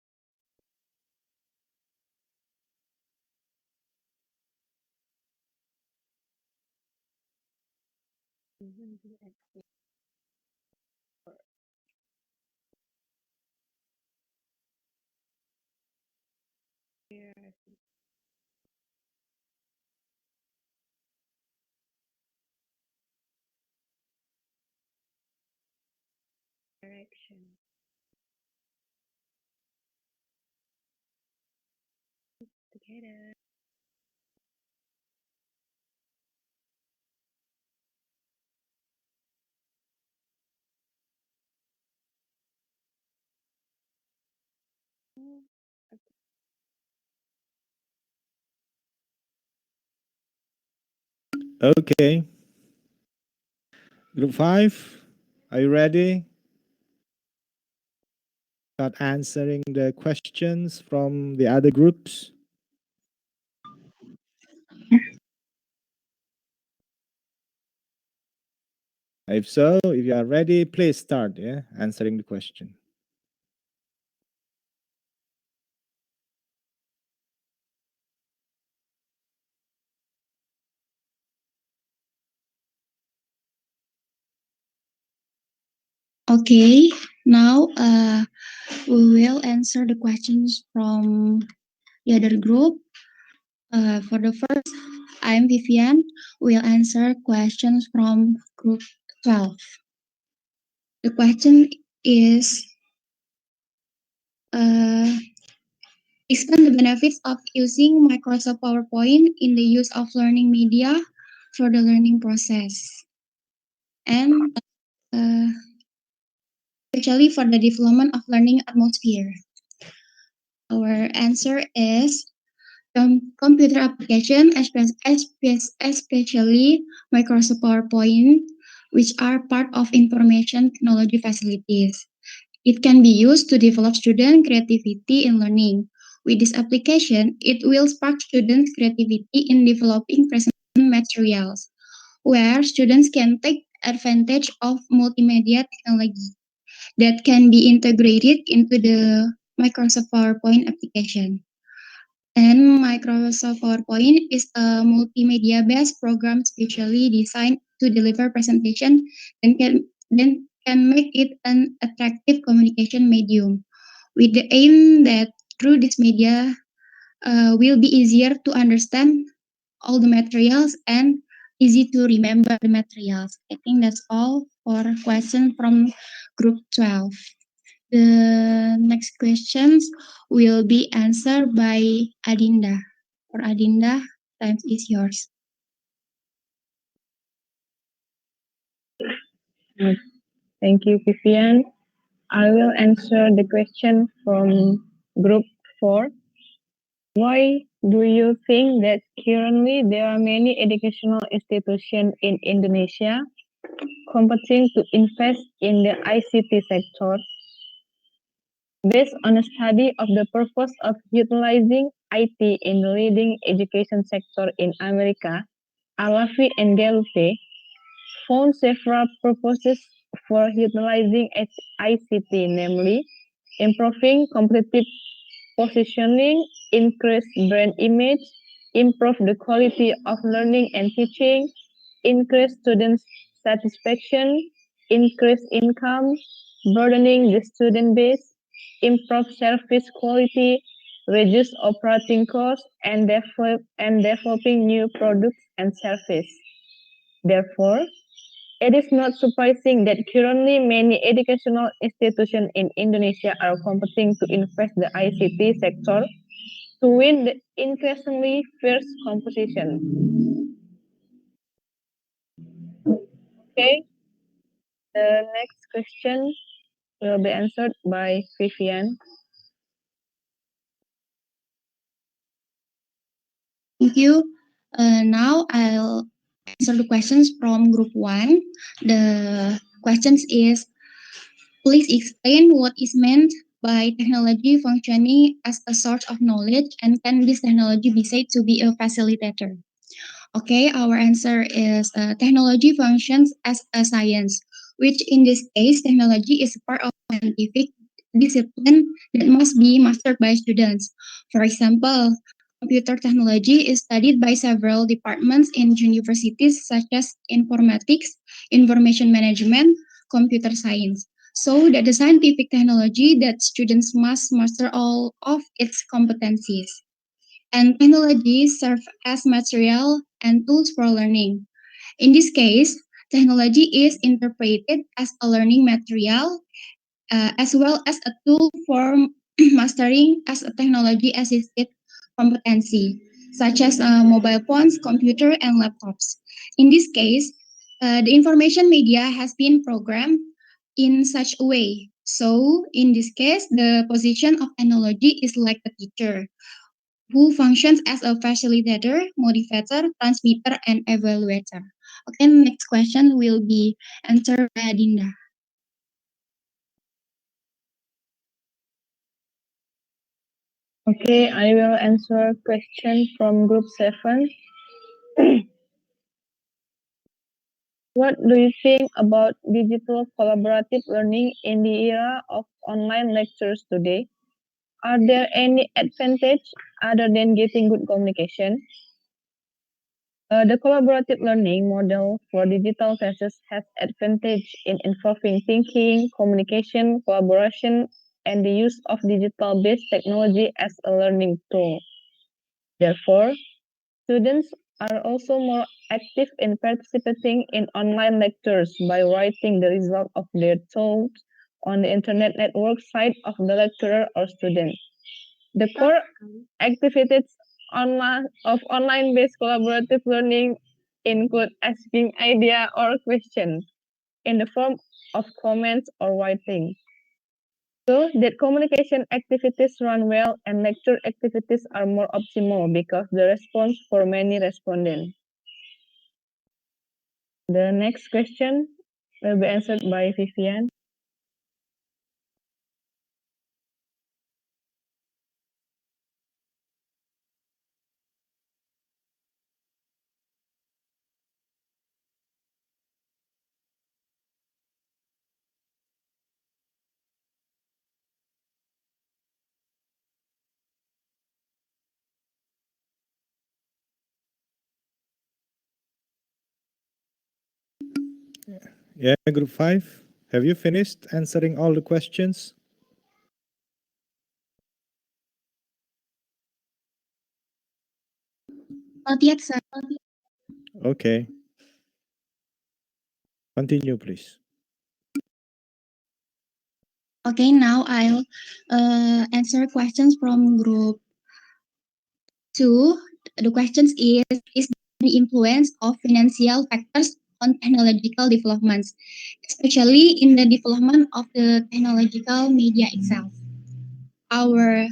Even do it for years. Direction. Together. Okay. Group 5, are you ready? Start answering the questions from the other groups. If so, if you are ready, please start answering the question. Okay, now we will answer the questions from the other group. For the first, I'm Vivian. We'll answer questions from group 12. The question is, explain the benefits of using Microsoft PowerPoint in the use of learning media for the learning process. And especially for the development of learning atmosphere. Our answer is computer application, especially Microsoft PowerPoint, which are part of information technology facilities. It can be used to develop student creativity in learning. With this application, it will spark students' creativity in developing presentation materials, where students can take advantage of multimedia technology that can be integrated into the Microsoft PowerPoint application. And Microsoft PowerPoint is a multimedia-based program specially designed to deliver presentation and can make it an attractive communication medium, with the aim that through this media will be easier to understand all the materials and easy to remember the materials. I think that's all for question from group 12. The next questions will be answered by Adinda. For Adinda, time is yours. Thank you, Vivian. I will answer the question from group 4. Why do you think that currently there are many educational institutions in Indonesia competing to invest in the ICT sector? Based on a study of the purpose of utilizing IT in the leading education sector in America, Alafi and Galufe found several purposes for utilizing ICT, namely improving competitive positioning, increase brand image, improve the quality of learning and teaching, increase student satisfaction, increase income, broadening the student base, improve service quality, reduce operating costs, and developing new products and services. Therefore, it is not surprising that currently many educational institutions in Indonesia are competing to invest the ICT sector to win the increasingly fierce competition. Okay, the next question. will be answered by Vivian. Thank you. Now I'll answer the questions from group 1. The questions is, please explain what is meant by technology functioning as a source of knowledge, and can this technology be said to be a facilitator? Okay, our answer is technology functions as a science, which in this case, technology is part of scientific discipline that must be mastered by students. For example, computer technology is studied by several departments in universities such as informatics, information management, computer science. So that the scientific technology that students must master all of its competencies, and technologies serve as material and tools for learning. In this case, technology is interpreted as a learning material as well as a tool for mastering as a technology assisted competency, such as mobile phones, computer, and laptops. In this case, the information media has been programmed in such a way. So, in this case, the position of technology is like a teacher who functions as a facilitator, motivator, transmitter, and evaluator. Okay, next question will be answered by Dinda. Okay, I will answer question from group 7. What do you think about digital collaborative learning in the era of online lectures today? Are there any advantage other than getting good communication? The collaborative learning model for digital classes has advantage in involving thinking, communication, collaboration, and the use of digital-based technology as a learning tool. Therefore, students are also more active in participating in online lectures by writing the result of their thoughts on the internet network site of the lecturer or student. The core activities of online-based collaborative learning include asking idea or questions in the form of comments or writing. So that communication activities run well and lecture activities are more optimal because the response for many respondents. The next question will be answered by Vivian. Yeah, group 5. Have you finished answering all the questions? Not yet, sir. Okay. Continue, please. Okay, now I'll answer questions from group 2. The questions is the influence of financial factors on technological developments, especially in the development of the technological media itself? Our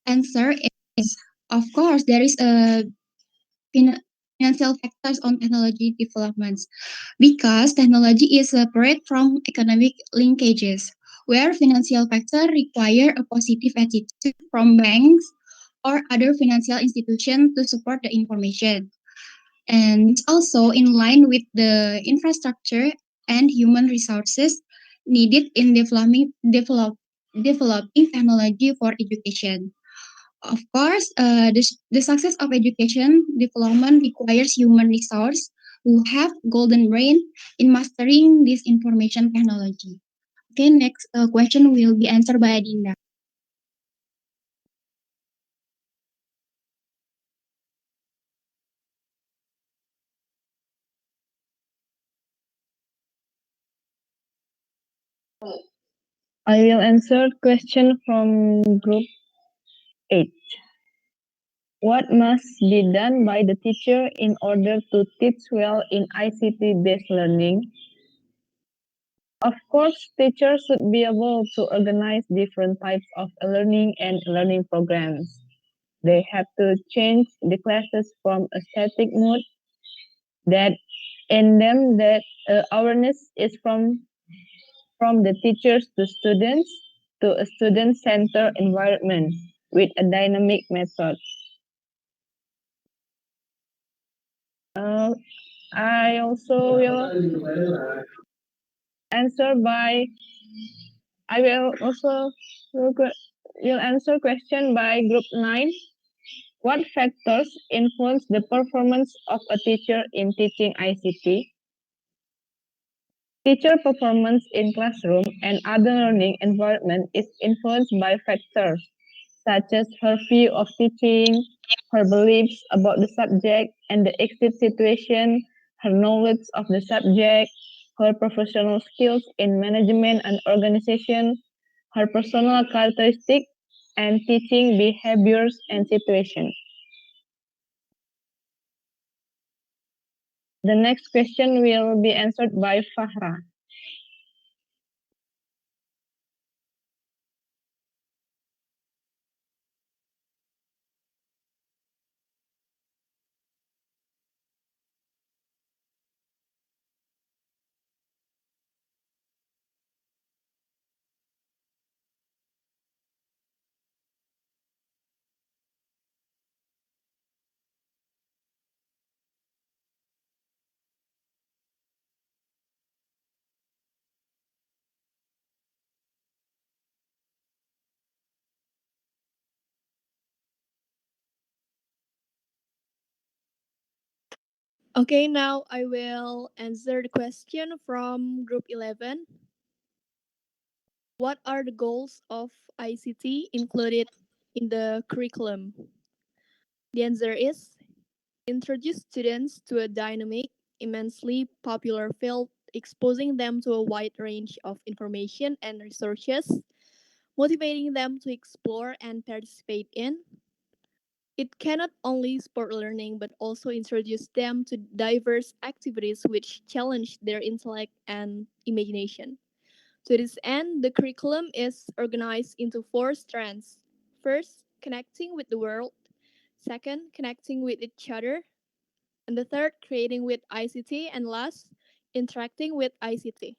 answer is, of course, there is a financial factors on technology developments because technology is separate from economic linkages, where financial factors require a positive attitude from banks or other financial institutions to support the information. And it's also in line with the infrastructure and human resources needed in developing technology for education. Of course, the success of education development requires human resource who have golden brain in mastering this information technology. Okay, next question will be answered by Adinda. I will answer question from group 8. What must be done by the teacher in order to teach well in ICT-based learning? Of course, teachers should be able to organize different types of learning and learning programs. They have to change the classes from a static mode that in them that awareness is from the teachers to a student-centered environment with a dynamic method. I also will answer by I will also will answer question by group 9. What factors influence the performance of a teacher in teaching ICT? Teacher performance in classroom and other learning environment is influenced by factors such as her view of teaching, her beliefs about the subject and the exit situation, her knowledge of the subject, her professional skills in management and organization, her personal characteristics, and teaching behaviors and situations. The next question will be answered by Fahra. Okay, now I will answer the question from group 11. What are the goals of ICT included in the curriculum? The answer is introduce students to a dynamic, immensely popular field, exposing them to a wide range of information and resources, motivating them to explore and participate in. It cannot only support learning but also introduce them to diverse activities which challenge their intellect and imagination. To this end, the curriculum is organized into four strands. First, connecting with the world. Second, connecting with each other. And the third, creating with ICT. And last, interacting with ICT.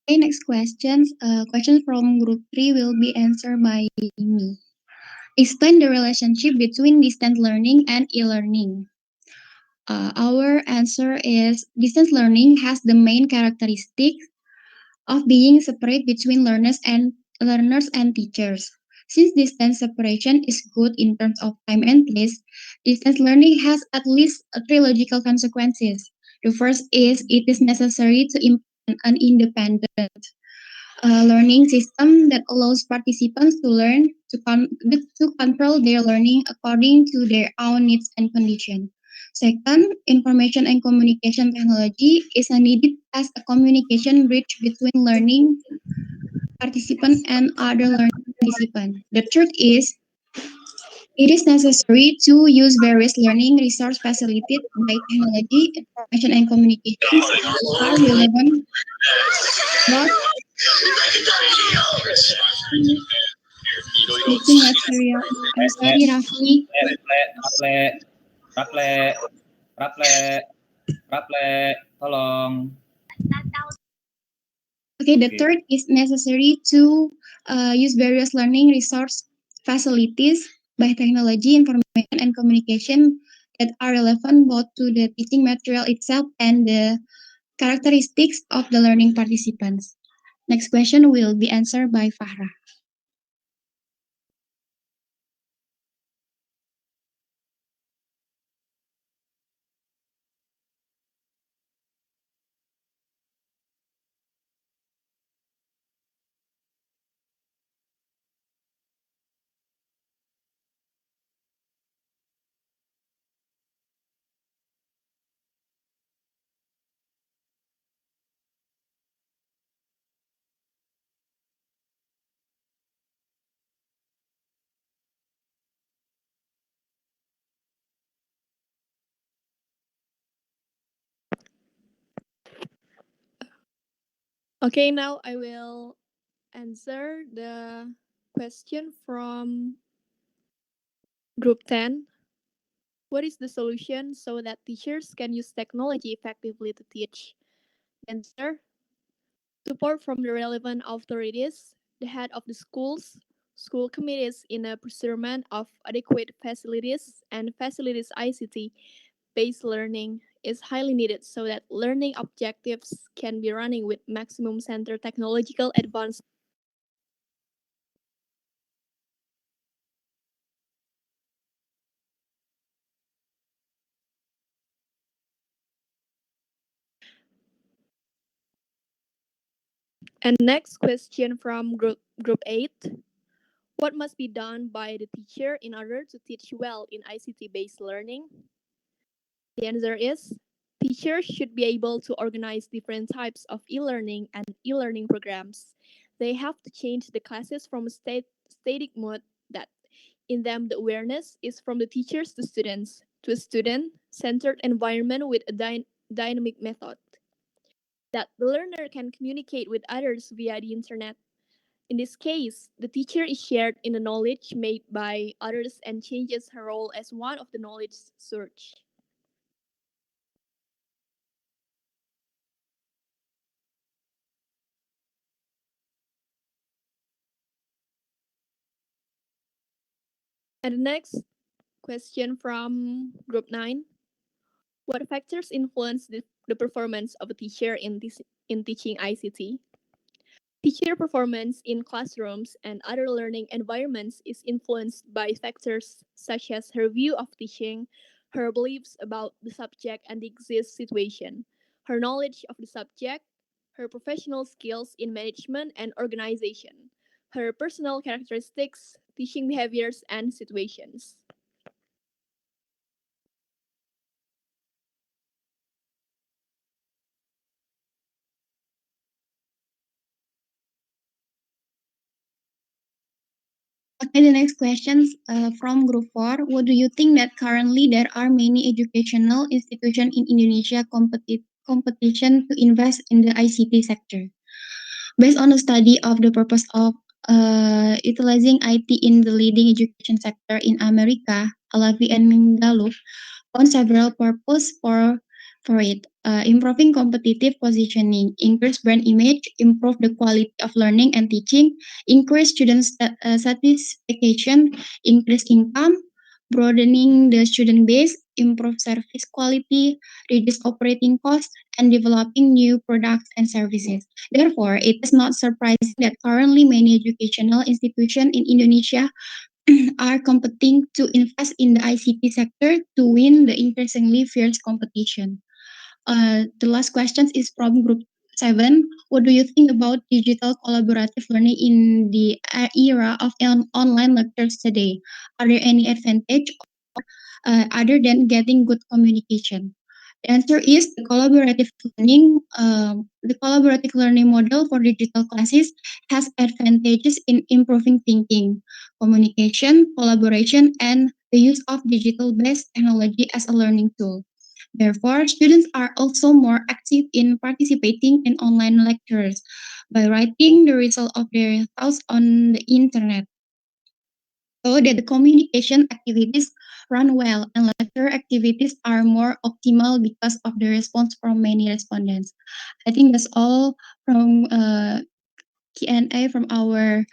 Okay, next questions. Question from group 3 will be answered by me. Explain the relationship between distance learning and e-learning. Our answer is distance learning has the main characteristic of being separate between learners and teachers. Since distance separation is good in terms of time and place, distance learning has at least three logical consequences. The first is it is necessary to implement an independent learning system that allows participants to learn to control their learning according to their own needs and conditions. Second, information and communication technology is needed as a communication bridge between learning participant and other learning participant. The third is it is necessary to use various learning resource facilitated by technology, information and communications that are relevant both teaching material. I'm sorry, Rafli. Raple, tolong. Okay, the third is necessary to use various learning resource facilities by technology, information, and communication that are relevant both to the teaching material itself and the characteristics of the learning participants. Next question will be answered by Fahra. Okay, now I will answer the question from group 10. What is the solution so that teachers can use technology effectively to teach? Answer: support from the relevant authorities, the head of the schools, school committees in a procurement of adequate facilities, and facilities ICT based learning is highly needed so that learning objectives can be running with maximum center technological advancement. And next question from group 8. What must be done by the teacher in order to teach well in ICT based learning? The answer is teachers should be able to organize different types of e-learning and e-learning programs. They have to change the classes from a static mode that in them the awareness is from the teachers to students to a student-centered environment with a dynamic method. That the learner can communicate with others via the internet. In this case, the teacher is shared in the knowledge made by others and changes her role as one of the knowledge source. And the next question from group 9. What factors influence the performance of a teacher in teaching ICT? Teacher performance in classrooms and other learning environments is influenced by factors such as her view of teaching, her beliefs about the subject and the exist situation, her knowledge of the subject, her professional skills in management and organization, her personal characteristics, teaching behaviors, and situations. Okay, the next questions from Group 4. What do you think that currently there are many educational institutions in Indonesia competition to invest in the ICT sector? Based on a study of the purpose of utilizing IT in the leading education sector in America, Alavi and Mingaluf on several purposes for it. Improving competitive positioning, increase brand image, improve the quality of learning and teaching, increase student satisfaction, increase income, broadening the student base, improve service quality, reduce operating costs, and developing new products and services. Therefore, it is not surprising that currently many educational institutions in Indonesia are competing to invest in the ICT sector to win the increasingly fierce competition. The last question is from Group 7. What do you think about digital collaborative learning in the era of online lectures today? Are there any advantage other than getting good communication? The answer is the collaborative learning. The collaborative learning model for digital classes has advantages in improving thinking, communication, collaboration, and the use of digital-based technology as a learning tool. Therefore, students are also more active in participating in online lectures by writing the result of their thoughts on the internet so that the communication activities run well and lecture activities are more optimal because of the response from many respondents. I think that's all from Q&A from our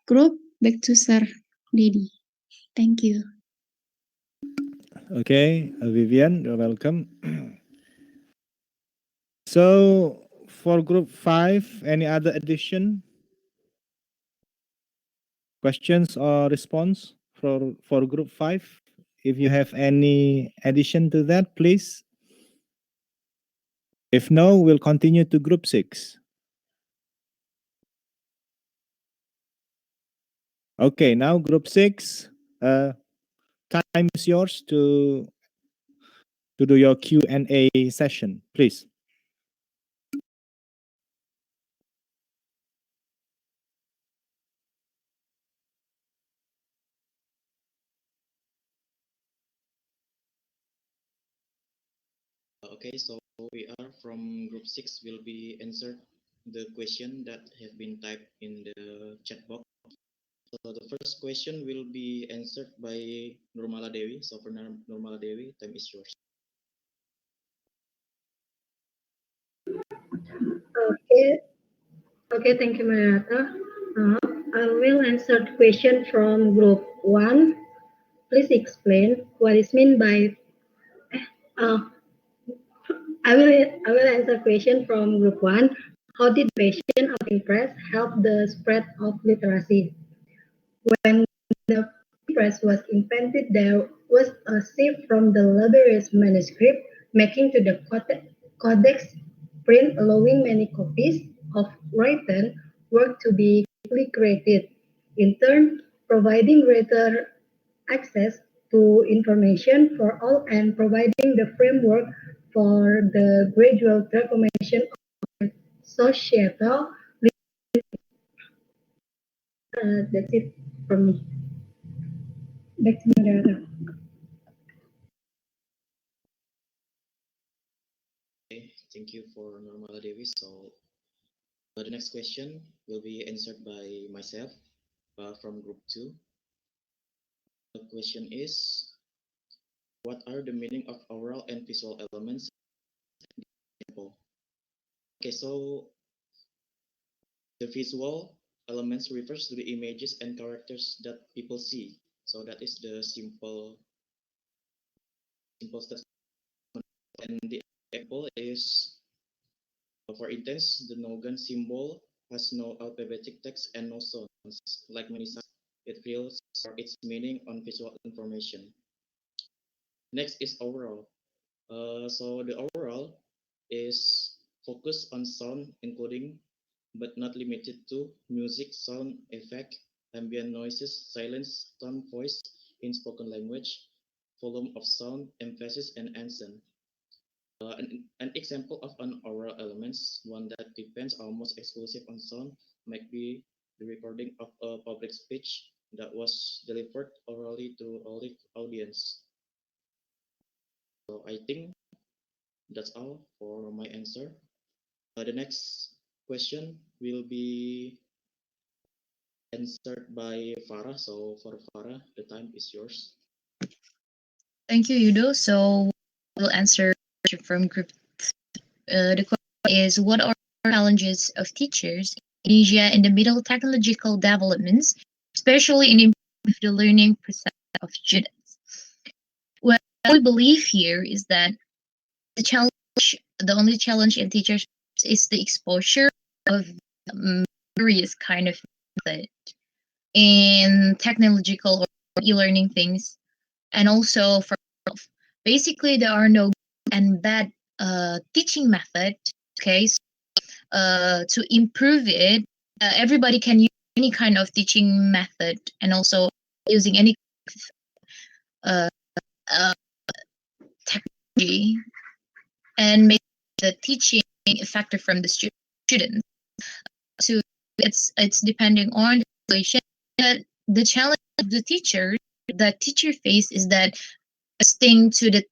group. Back to Sir Dedi. Thank you. Okay, Vivian, you're welcome. So for group 5, any other addition, questions or response for group 5? If you have any addition to that, please. If no, we'll continue to group 6. Okay, now group 6, time is yours to do your Q&A session, please. Okay, so we are from group 6 will be answered the question that have been typed in the chat box. So the first question will be answered by Nurmala Dewi. So for Nurmala Dewi, time is yours. Okay, okay, thank you, Marata. I will answer the question from group one. Please explain what is meant by. Uh, I will answer question from group one. How did invention of press help the spread of literacy? When the press was invented, there was a shift from the laborious manuscript making to the codex print, allowing many copies of written work to be quickly created. In turn, providing greater access to information for all and providing the framework for the gradual transformation of societal. That's it from me. Back to moderator. Okay, thank you for Nurmala Dewi. So the next question will be answered by myself from group two. The question is, what are the meaning of oral and visual elements? Okay, so the visual elements refers to the images and characters that people see. So that is the simple statement. And the example is, for instance, the Nogan symbol has no alphabetic text and no sounds. Like many signs, it feels for its meaning on visual information. Next is oral. So the oral is focused on sound, including but not limited to music, sound, effect, ambient noises, silence, tone, voice in spoken language, volume of sound, emphasis, and accent. An example of an oral elements, one that depends almost exclusive on sound, might be the recording of a public speech that was delivered orally to a live audience. So I think that's all for my answer. The next question will be answered by Farah. So for Farah, the time is yours. Thank you, Yudo. So we'll answer from group. The question is, what are challenges of teachers in Indonesia in the middle technological developments, especially in improving the learning process of students? What we believe here is that the only challenge in teachers is the exposure of various kind of method in technological or e-learning things, and also for basically there are no good and bad teaching method. Okay, so, to improve it, everybody can use any kind of teaching method, and also using any uh, uh, technology, and make the teaching effective from the students. So it's depending on the situation. But the challenge of the teacher that teacher face is that adjusting to the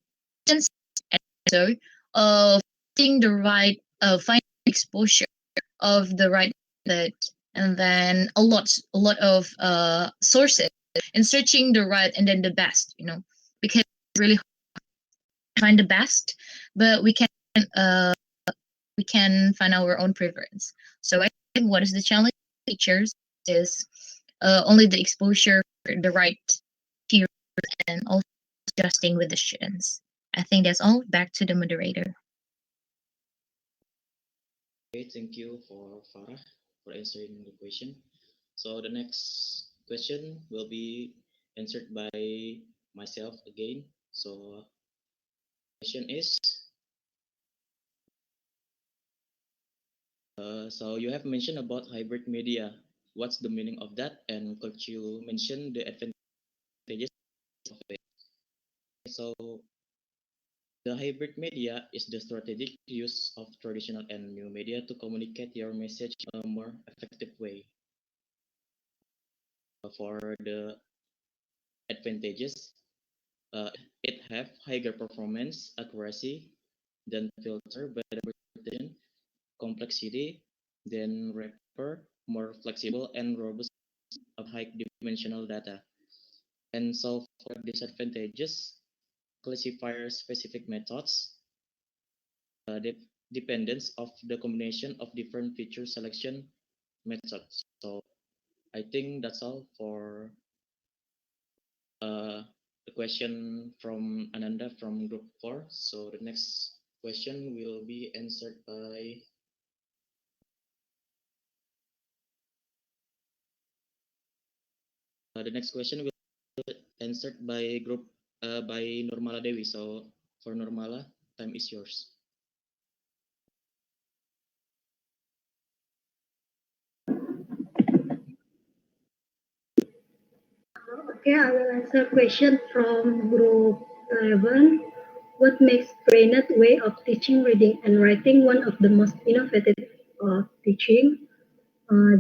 students, and also finding the right finding exposure of the right method, and then a lot of sources, and searching the right and then the best, because it's really hard to find the best, but uh we can find our own preference. So I think what is the challenge for teachers is only the exposure for the right peers, and also adjusting with the students. I think that's all. Back to the moderator. Okay, thank you for Farah for answering the question. So the next question will be answered by myself again. So question is, so you have mentioned about hybrid media. What's the meaning of that? And could you mention the advantages of it? So the hybrid media is the strategic use of traditional and new media to communicate your message in a more effective way. For the advantages, it have higher performance, accuracy than filter, better precision, complexity, then wrapper, more flexible and robust of high-dimensional data, and solve for disadvantages, classifier-specific methods, dependence of the combination of different feature selection methods. So I think that's all for the question from Ananda from group 4. So the next question will be answered by group by Nurmala Dewi. So for Nurmala, time is yours. Okay, I will answer question from group 11. What makes Brainerd way of teaching reading and writing one of the most innovative teaching?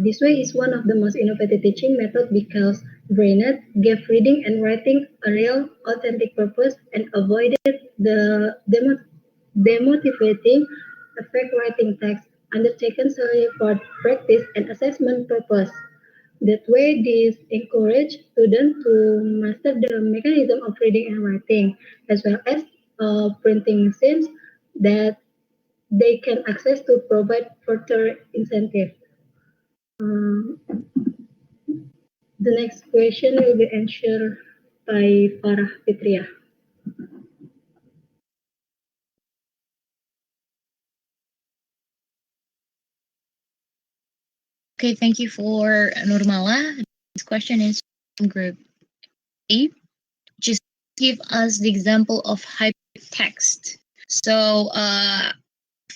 This way is one of the most innovative teaching method because Brainerd gave reading and writing a real, authentic purpose and avoided the demotivating effect writing text undertaken solely for practice and assessment purpose. That way, this encourage students to master the mechanism of reading and writing, as well as printing machines that they can access to provide further incentive. Um, the next question will be answered by Farah Fitria. Okay, thank you for Nurmala. This question is from group A. Just give us the example of hypertext. So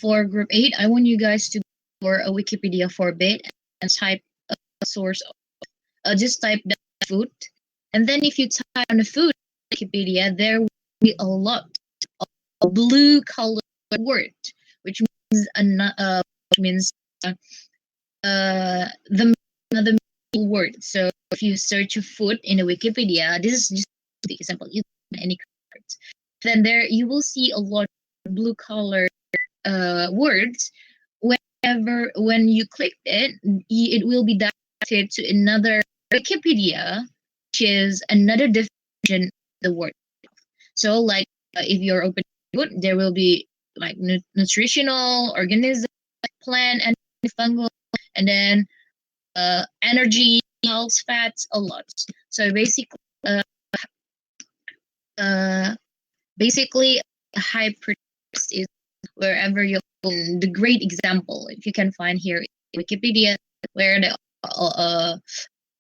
for group 8, I want you guys to go for a Wikipedia for a bit and type a source of, just type the food. And then if you type on the food Wikipedia, there will be a lot of blue colored word, which means the word. So if you search food in the Wikipedia, this is just the example. You any words, then there you will see a lot of blue color words. Whenever when you click it, it will be directed to another Wikipedia, which is another definition of the word. So like if you're open food, there will be like nutritional, organism, plant, and fungal, and then energy, health, fats, a lot. So basically, hypertext is wherever you the great example. If you can find here in Wikipedia, where the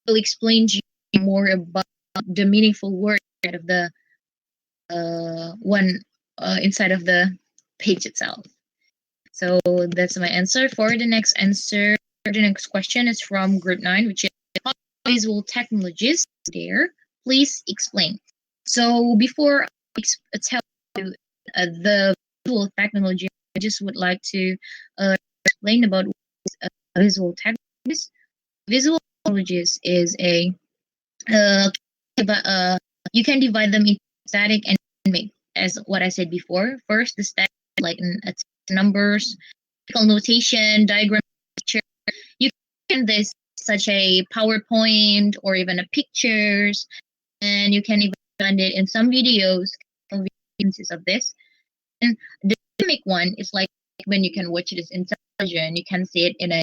will explain to you more about the meaningful word of the one inside of the page itself. So that's my answer. For the next answer, the next question is from group 9, which is how visual technologies there. Please explain. So before I tell you the visual technology, I just would like to explain about visual technologies. Visual technologies is a uh, you can divide them into static and dynamic, as what I said before. First, the static, like numbers, notation, diagram, picture. You can this such a PowerPoint or even a pictures, and you can even find it in some videos of this. And the dynamic one is like when you can watch this in television, you can see it in a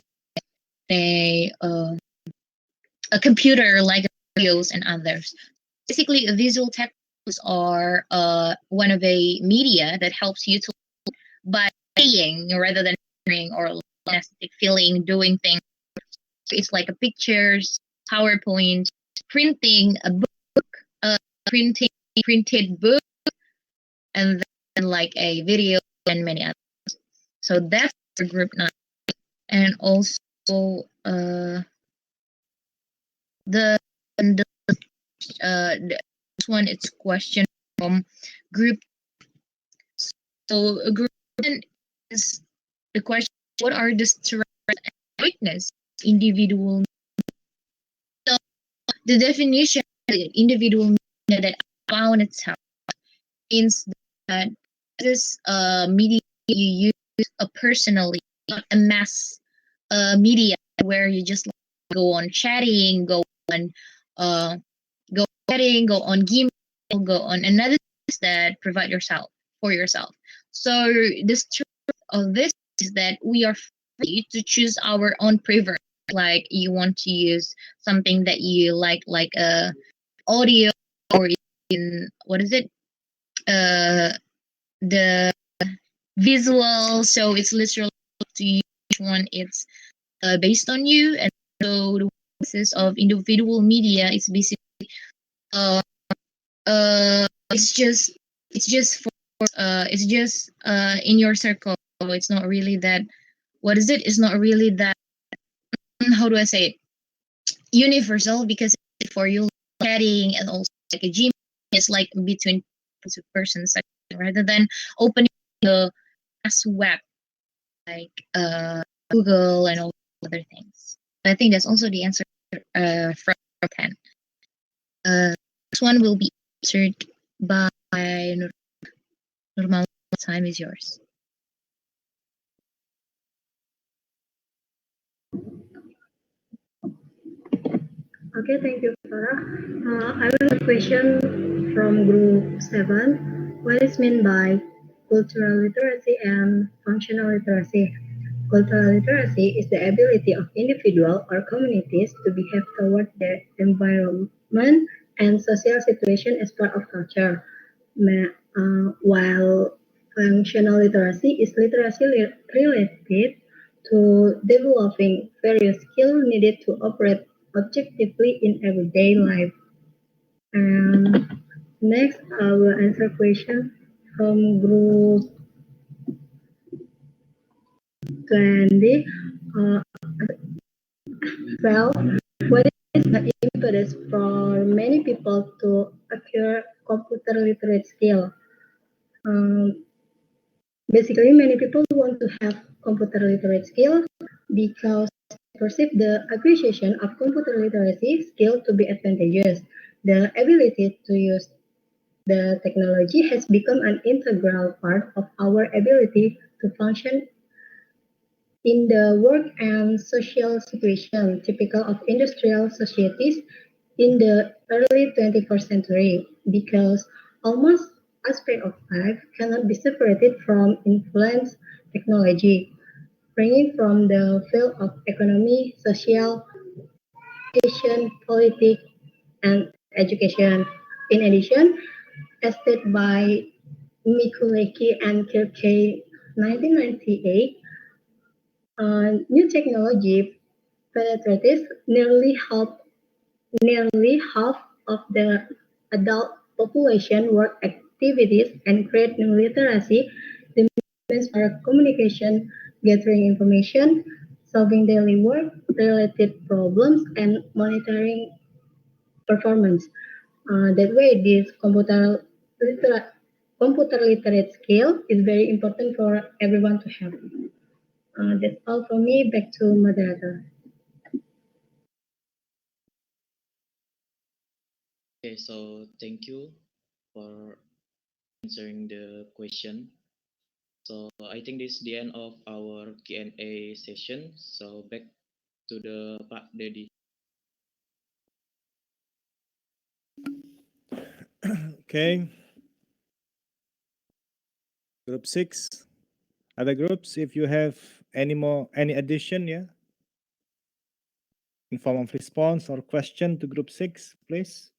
a computer like videos and others. Basically, visual technologies are one of a media that helps you to by saying rather than hearing or aesthetic feeling, doing things. It's like a pictures, PowerPoint, printing a book, printing printed book, and then like a video and many others. So that's for group 9. And also the this one it's question from group. So group 10 is the question: what are the strengths and weakness individual? So the definition of the individual that I found itself means that this media you use personally, not a mass media where you just go on chatting, on uh go chatting, go on game, go on another things that provide yourself for yourself. So the truth of this is that we are free to choose our own preference. Like you want to use something that you like audio, or in what is it? The visual. So it's literally up to you which one it's based on you. And so the basis of individual media is basically uh it's just for it's just in your circle. It's not really that, what is it? It's not really that, how do I say it, universal, because it's for you chatting, and also like a gym is like between person to person section, rather than opening the mass web like Google and all other things. I think that's also the answer from 10. This one will be answered by Normal. Time is yours. Okay, thank you, Farah. I will have a question from group 7. What is meant by cultural literacy and functional literacy? Cultural literacy is the ability of individuals or communities to behave toward their environment and social situation as part of culture. While functional literacy is literacy related to developing various skills needed to operate objectively in everyday life. And next, I will answer question from group 20. Uh, well, what is the impetus for many people to acquire computer literate skill? Um, Basically, many people want to have computer literate skill because they perceive the acquisition of computer literacy skill to be advantageous. The ability to use the technology has become an integral part of our ability to function in the work and social situation typical of industrial societies in the early 21st century, because almost aspect of life cannot be separated from influence technology, ranging from the field of economy, social, education, politics, and education. In addition, as stated by Mikuleki and Kirke 1998, new technology penetrates nearly half of the adult population work activities and create new literacy demands for communication, gathering information, solving daily work related problems, and monitoring performance. That way, this computer literate skill is very important for everyone to have. That's all from me. Back to moderator. Okay, so thank you for answering the question. So I think this is the end of our Q&A session. So back to the Pak Dedi. Okay. Group 6. Other groups, if you have any addition, yeah, in form of response or question to group 6, please.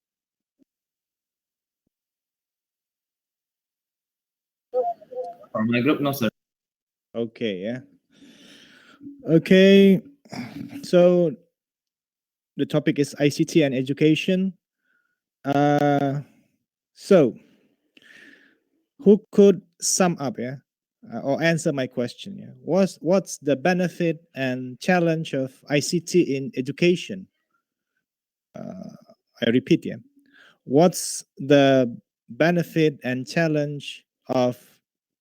For my group, no, sir. Okay, yeah. Okay. So the topic is ICT and education. So who could sum up, yeah, or answer my question? Yeah, what's the benefit and challenge of ICT in education? I repeat, yeah, what's the benefit and challenge of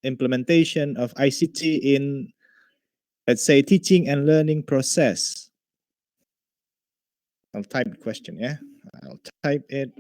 implementation of ICT in, let's say, teaching and learning process? I'll type the question, yeah. I'll type it.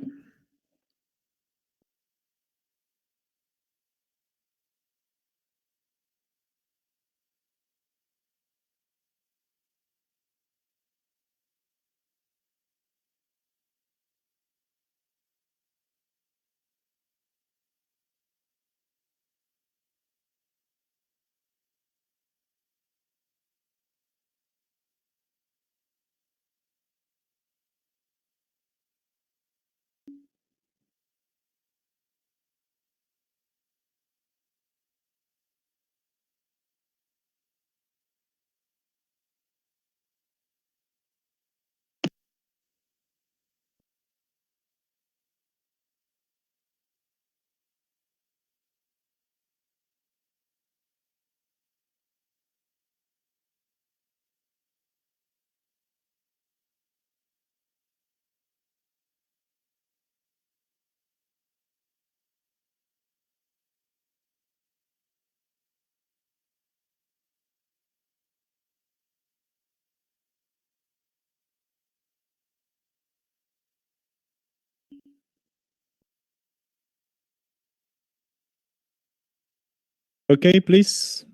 Okay, please.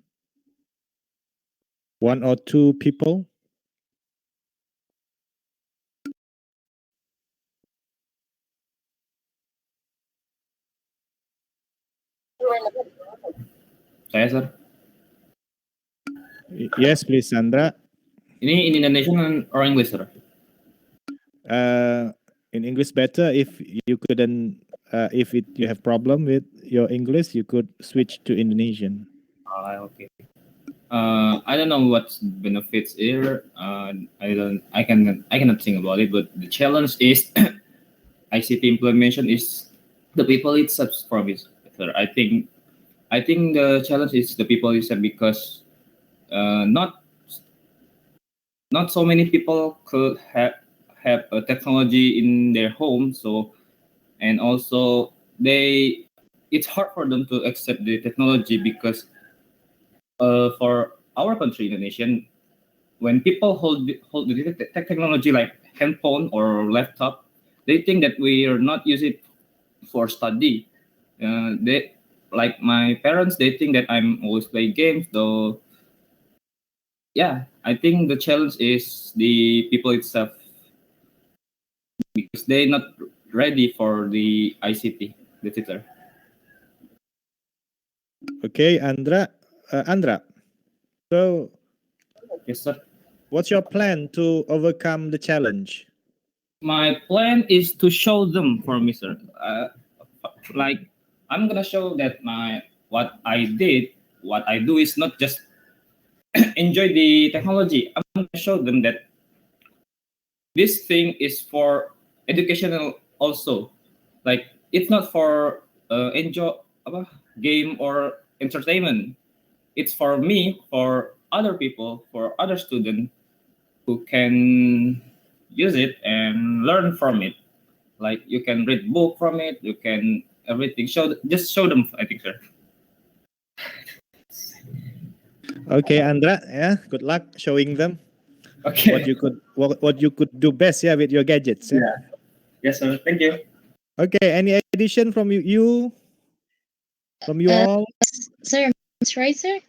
One or two people. Saya, sir. Yes, please, Sandra. Ini in Indonesian or English, sir? In English better. If you couldn't, you have problem with your English, you could switch to Indonesian. Okay. I don't know what benefits here. I cannot think about it. But the challenge is ICT implementation is the people itself from it. Sir. I think the challenge is the people itself because not so many people could have a technology in their home. So and also it's hard for them to accept the technology because for our country, Indonesia, when people hold the technology like handphone or laptop, they think that we are not use it for study. They like my parents, they think that I'm always play games. Though, yeah, I think the challenge is the people itself because they're not ready for the ICT, the teacher. Okay, Andra. Andra. So, Yes, sir. what's your plan to overcome the challenge? My plan is to show them for me, sir. Like I'm gonna show that what I did, what I do is not just enjoy the technology. I'm gonna show them that this thing is for educational also. Like it's not for enjoy game or entertainment. It's for me, for other people, for other students who can use it and learn from it. Like you can read book from it, you can everything. Just show them, I think, sir. Okay, Andra. Yeah, good luck showing them Okay. what you could do best. Yeah, with your gadgets. Yeah. Yes, sir. Thank you. Okay. Any addition from you? From you all? Sir, that's right, sir.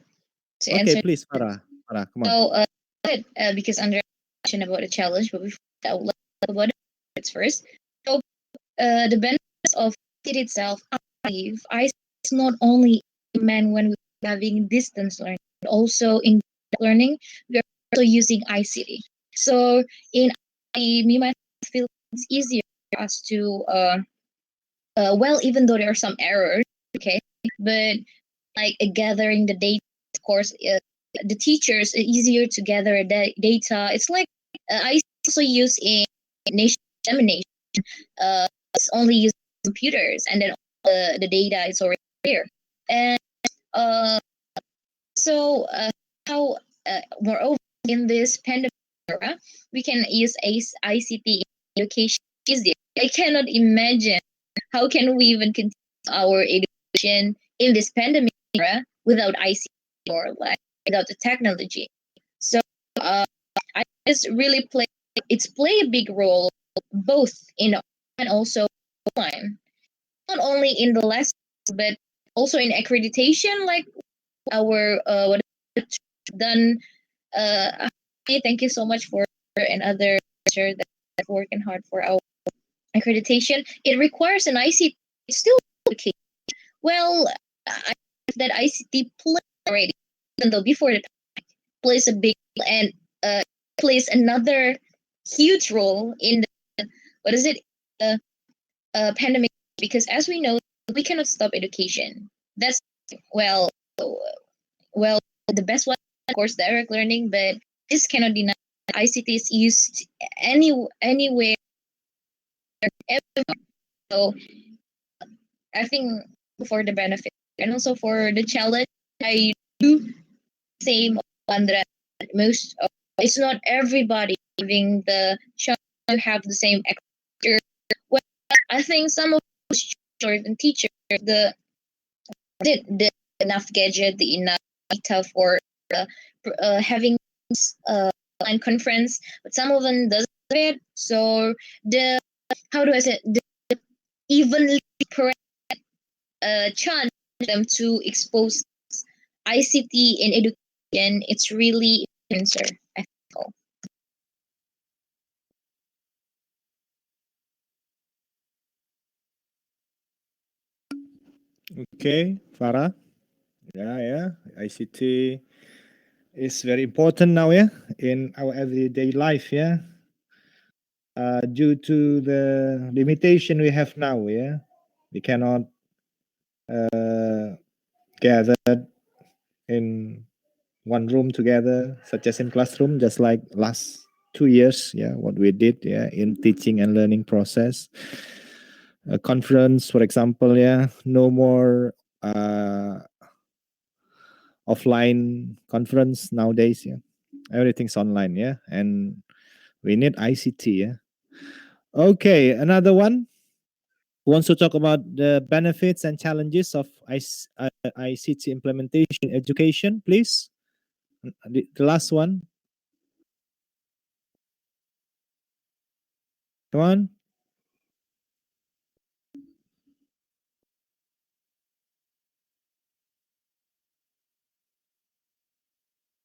To Okay, answer. please, Farah. Farah, come on. So, good, because under mentioned about the challenge, but before that, I would like to talk about it first. So, the benefits of it itself, I believe, it's not only meant when we're having distance learning, but also in learning, we are also using ICT. So, in ICT, me myself feel it's easier for us to, well, even though there are some errors, okay, but like gathering the data, of course, the teachers easier to gather data. It's like I also use in nation examination. It's only use computers, and then the data is already there. And uh, so how moreover in this pandemic era, we can use ICT in education easier. I cannot imagine how can we even continue our education in this pandemic era without ICT or like without the technology. So I just really play a big role both in and also online. Not only in the lessons but also in accreditation like our what done thank you so much for another teacher that working hard for our accreditation. It requires an ICT. It's still okay. Well, I that ICT play already, even though before the plays a big and plays another huge role in the what is it pandemic because as we know we cannot stop education. That's well well the best one of course direct learning, but this cannot deny that ICT is used anywhere everywhere. So I think for the benefit and also for the challenge, I do same one that most it's not everybody giving the chance to have the same exposure. Well, I think some of those tutors and teachers did the enough gadget, the enough data for having online conference, but some of them doesn't it. So the how do I say the evenly chance them to expose ICT in education, it's really answer, I feel. Okay, Farah. Yeah. ICT is very important now, yeah, in our everyday life, yeah. Due to the limitation we have now, yeah, we cannot gather in one room together, such as in classroom, just like last 2 years, yeah, what we did, yeah, in teaching and learning process. A conference, for example, yeah, no more offline conference nowadays, yeah. Everything's online, yeah, and we need ICT, yeah. Okay, another one who wants to talk about the benefits and challenges of ICT implementation in education, please. The last one. Come on.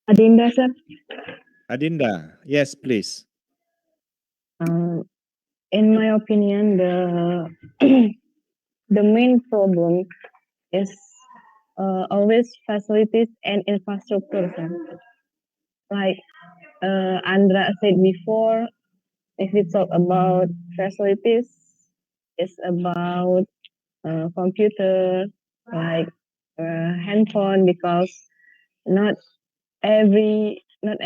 Adinda, sir. Adinda, yes, please. In my opinion, the main problem is always facilities and infrastructure, sir. Like Andra said before, if we talk about facilities, it's about computer, like handphone, because not not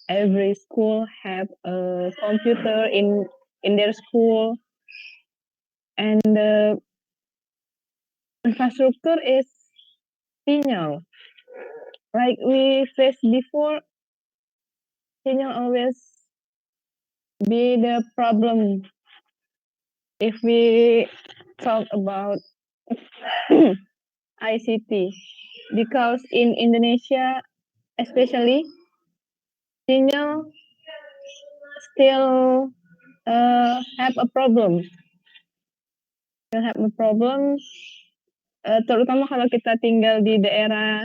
every school have a computer in their school, and the infrastructure is signal. Like we faced before, signal always be the problem if we talk about ICT, because in Indonesia, especially, signal still have a problem. Still have a problem, terutama kalau kita tinggal di daerah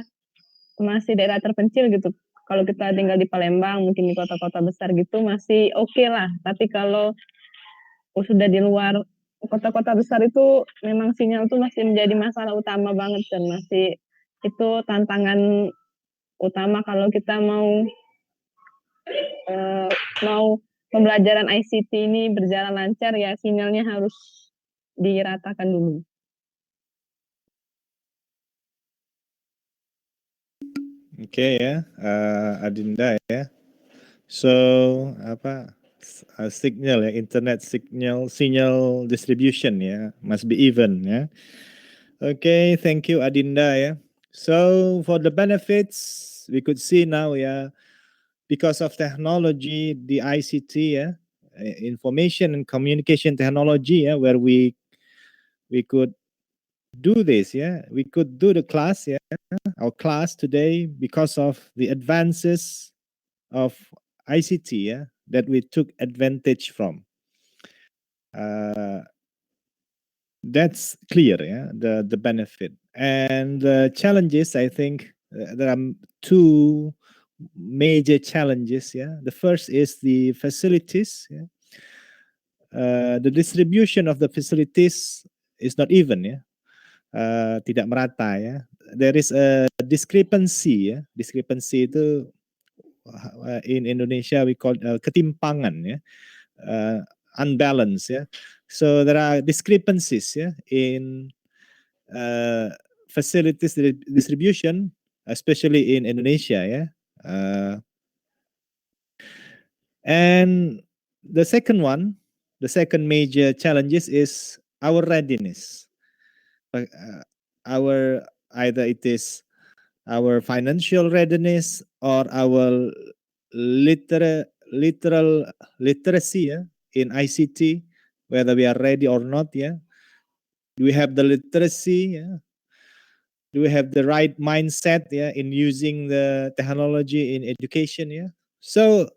masih daerah terpencil gitu. Kalau kita tinggal di Palembang, mungkin di kota-kota besar gitu masih oke lah. Tapi kalau sudah di luar kota-kota besar itu memang sinyal tuh masih menjadi masalah utama banget, dan masih itu tantangan utama kalau kita mau pembelajaran ICT ini berjalan lancar, ya sinyalnya harus diratakan dulu. Okay, ya, Adinda ya. So signal ya, internet signal distribution ya, must be even ya. Okay, thank you Adinda ya. So for the benefits we could see now ya, because of technology, the ICT ya, information and communication technology ya, where we could do this, yeah, we could do the class, yeah, our class today because of the advances of ICT, yeah, that we took advantage from. That's clear, yeah, the benefit and the challenges. I think there are two major challenges. Yeah, the first is the facilities. Yeah, the distribution of the facilities is not even. Yeah, tidak merata ya. There is a discrepancy ya. Discrepancy itu in Indonesia we call ketimpangan ya. Unbalance ya. So there are discrepancies ya in facilities distribution, especially in Indonesia ya. And the second one, the second major challenges is our readiness. Our either it is our financial readiness or our literal literacy yeah, in ICT, whether we are ready or not. Yeah, do we have the literacy? Yeah, do we have the right mindset? Yeah, in using the technology in education. Yeah, so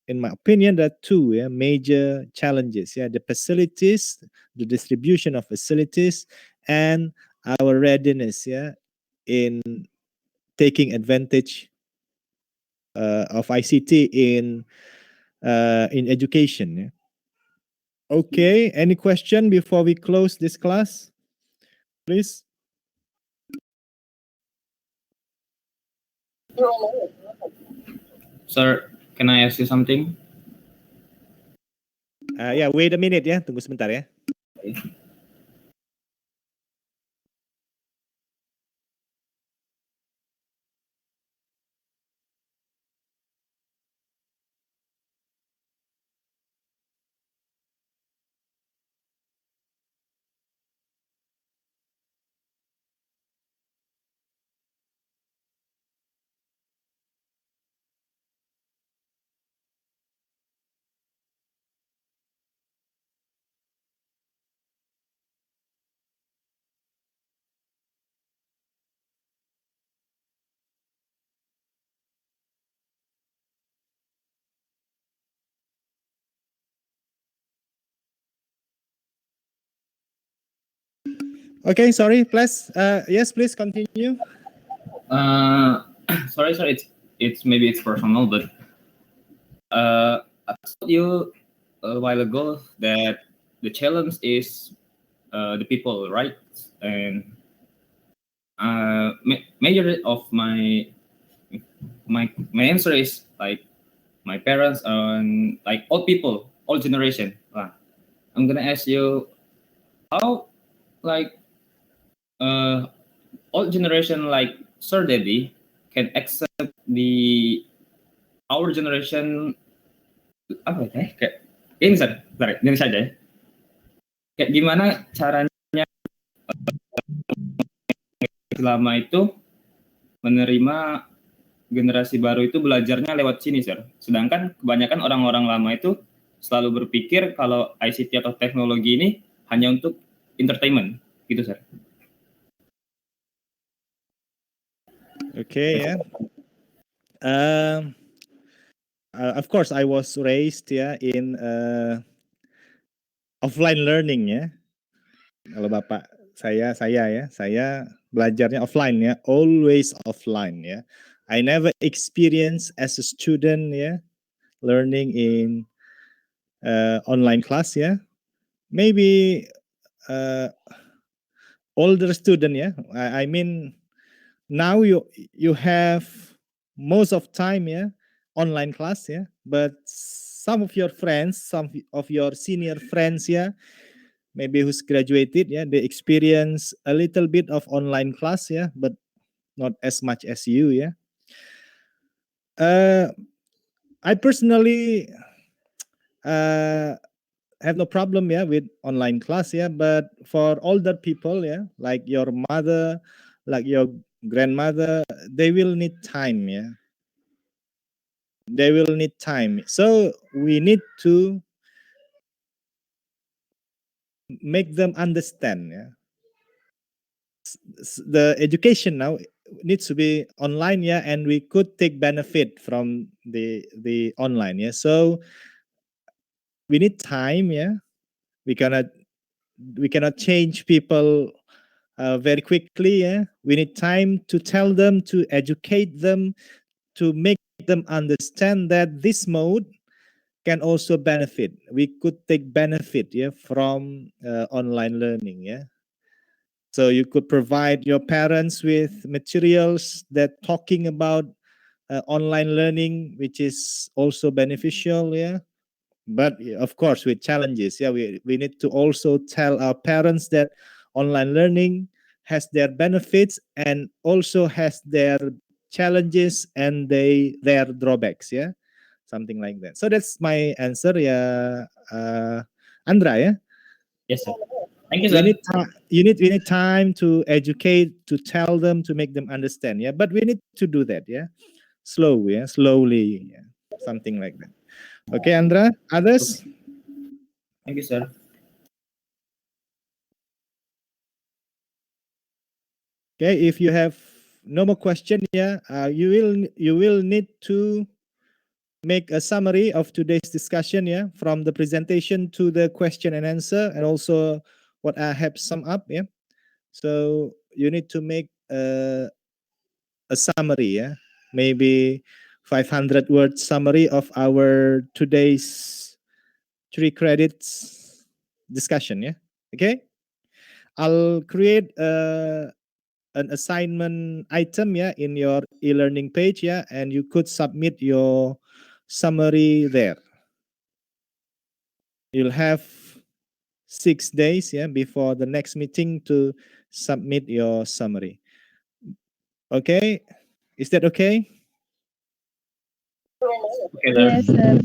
in my opinion, there are two major challenges. Yeah, the facilities, the distribution of facilities, and our readiness. Yeah, in taking advantage of ICT in education. Yeah? Okay, any question before we close this class, please? Sir, can I ask you something? Yeah, wait a minute ya, tunggu sebentar ya. Okay, sorry, please. Yes, please continue. Sorry, sir. It's maybe it's personal, but I told you a while ago that the challenge is the people, right? And major of my answer is like my parents and like old people, old generation. I'm gonna ask you how like old generation like Sir Daddy can accept the our generation apa ya kayak ini saja, ini saja ya. Kayak gimana caranya selama itu menerima generasi baru itu belajarnya lewat sini, Sir. Sedangkan kebanyakan orang-orang lama itu selalu berpikir kalau ICT atau teknologi ini hanya untuk entertainment, gitu, Sir. Okay, yeah. Of course, I was raised in offline learning ya. Kalau bapak saya belajarnya offline ya, always offline ya. I never experience as a student learning in online class ya. Maybe older student I mean now you have most of time online class but some of your friends, some of your senior friends maybe who's graduated they experience a little bit of online class but not as much as you I personally have no problem with online class but for older people like your mother, like your grandmother, they will need time they will need time, so we need to make them understand the education now needs to be online and we could take benefit from the online so we need time we cannot change people very quickly we need time to tell them, to educate them, to make them understand that this mode can also benefit. We could take benefit from online learning so you could provide your parents with materials that talking about online learning, which is also beneficial but of course with challenges we need to also tell our parents that online learning has their benefits and also has their challenges and their drawbacks something like that. So that's my answer Andra Yes, sir. Thank you, sir. we need time to educate, to tell them, to make them understand but we need to do that slowly something like that. Okay, Andra, others? Thank you, sir. Okay, if you have no more question you will need to make a summary of today's discussion from the presentation to the question and answer and also what I have summed up so you need to make a summary, yeah, maybe 500 word summary of our today's 3 credits discussion, yeah. Okay, I'll create an assignment item, yeah, in your e-learning page, yeah, and you could submit your summary there. You'll have 6 days, yeah, before the next meeting to submit your summary. Okay, is that okay? Yes, sir.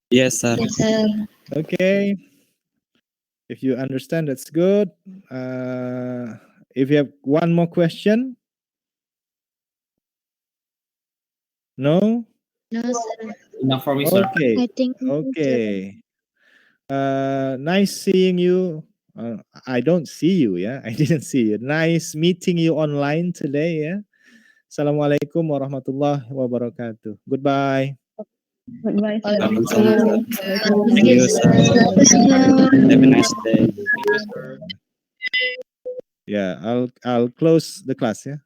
Yes, sir. Okay, if you understand, that's good. If you have one more question, no? No, sir. Enough for me, sir. Okay, I think okay. Nice seeing you. I don't see you, yeah. I didn't see you. Nice meeting you online today, yeah. Assalamualaikum warahmatullahi wabarakatuh. Goodbye. Goodbye, sir. Waalaikumsalam. Thank you, sir. Have a nice day. Thank you, sir. Yeah, I'll close the class, yeah.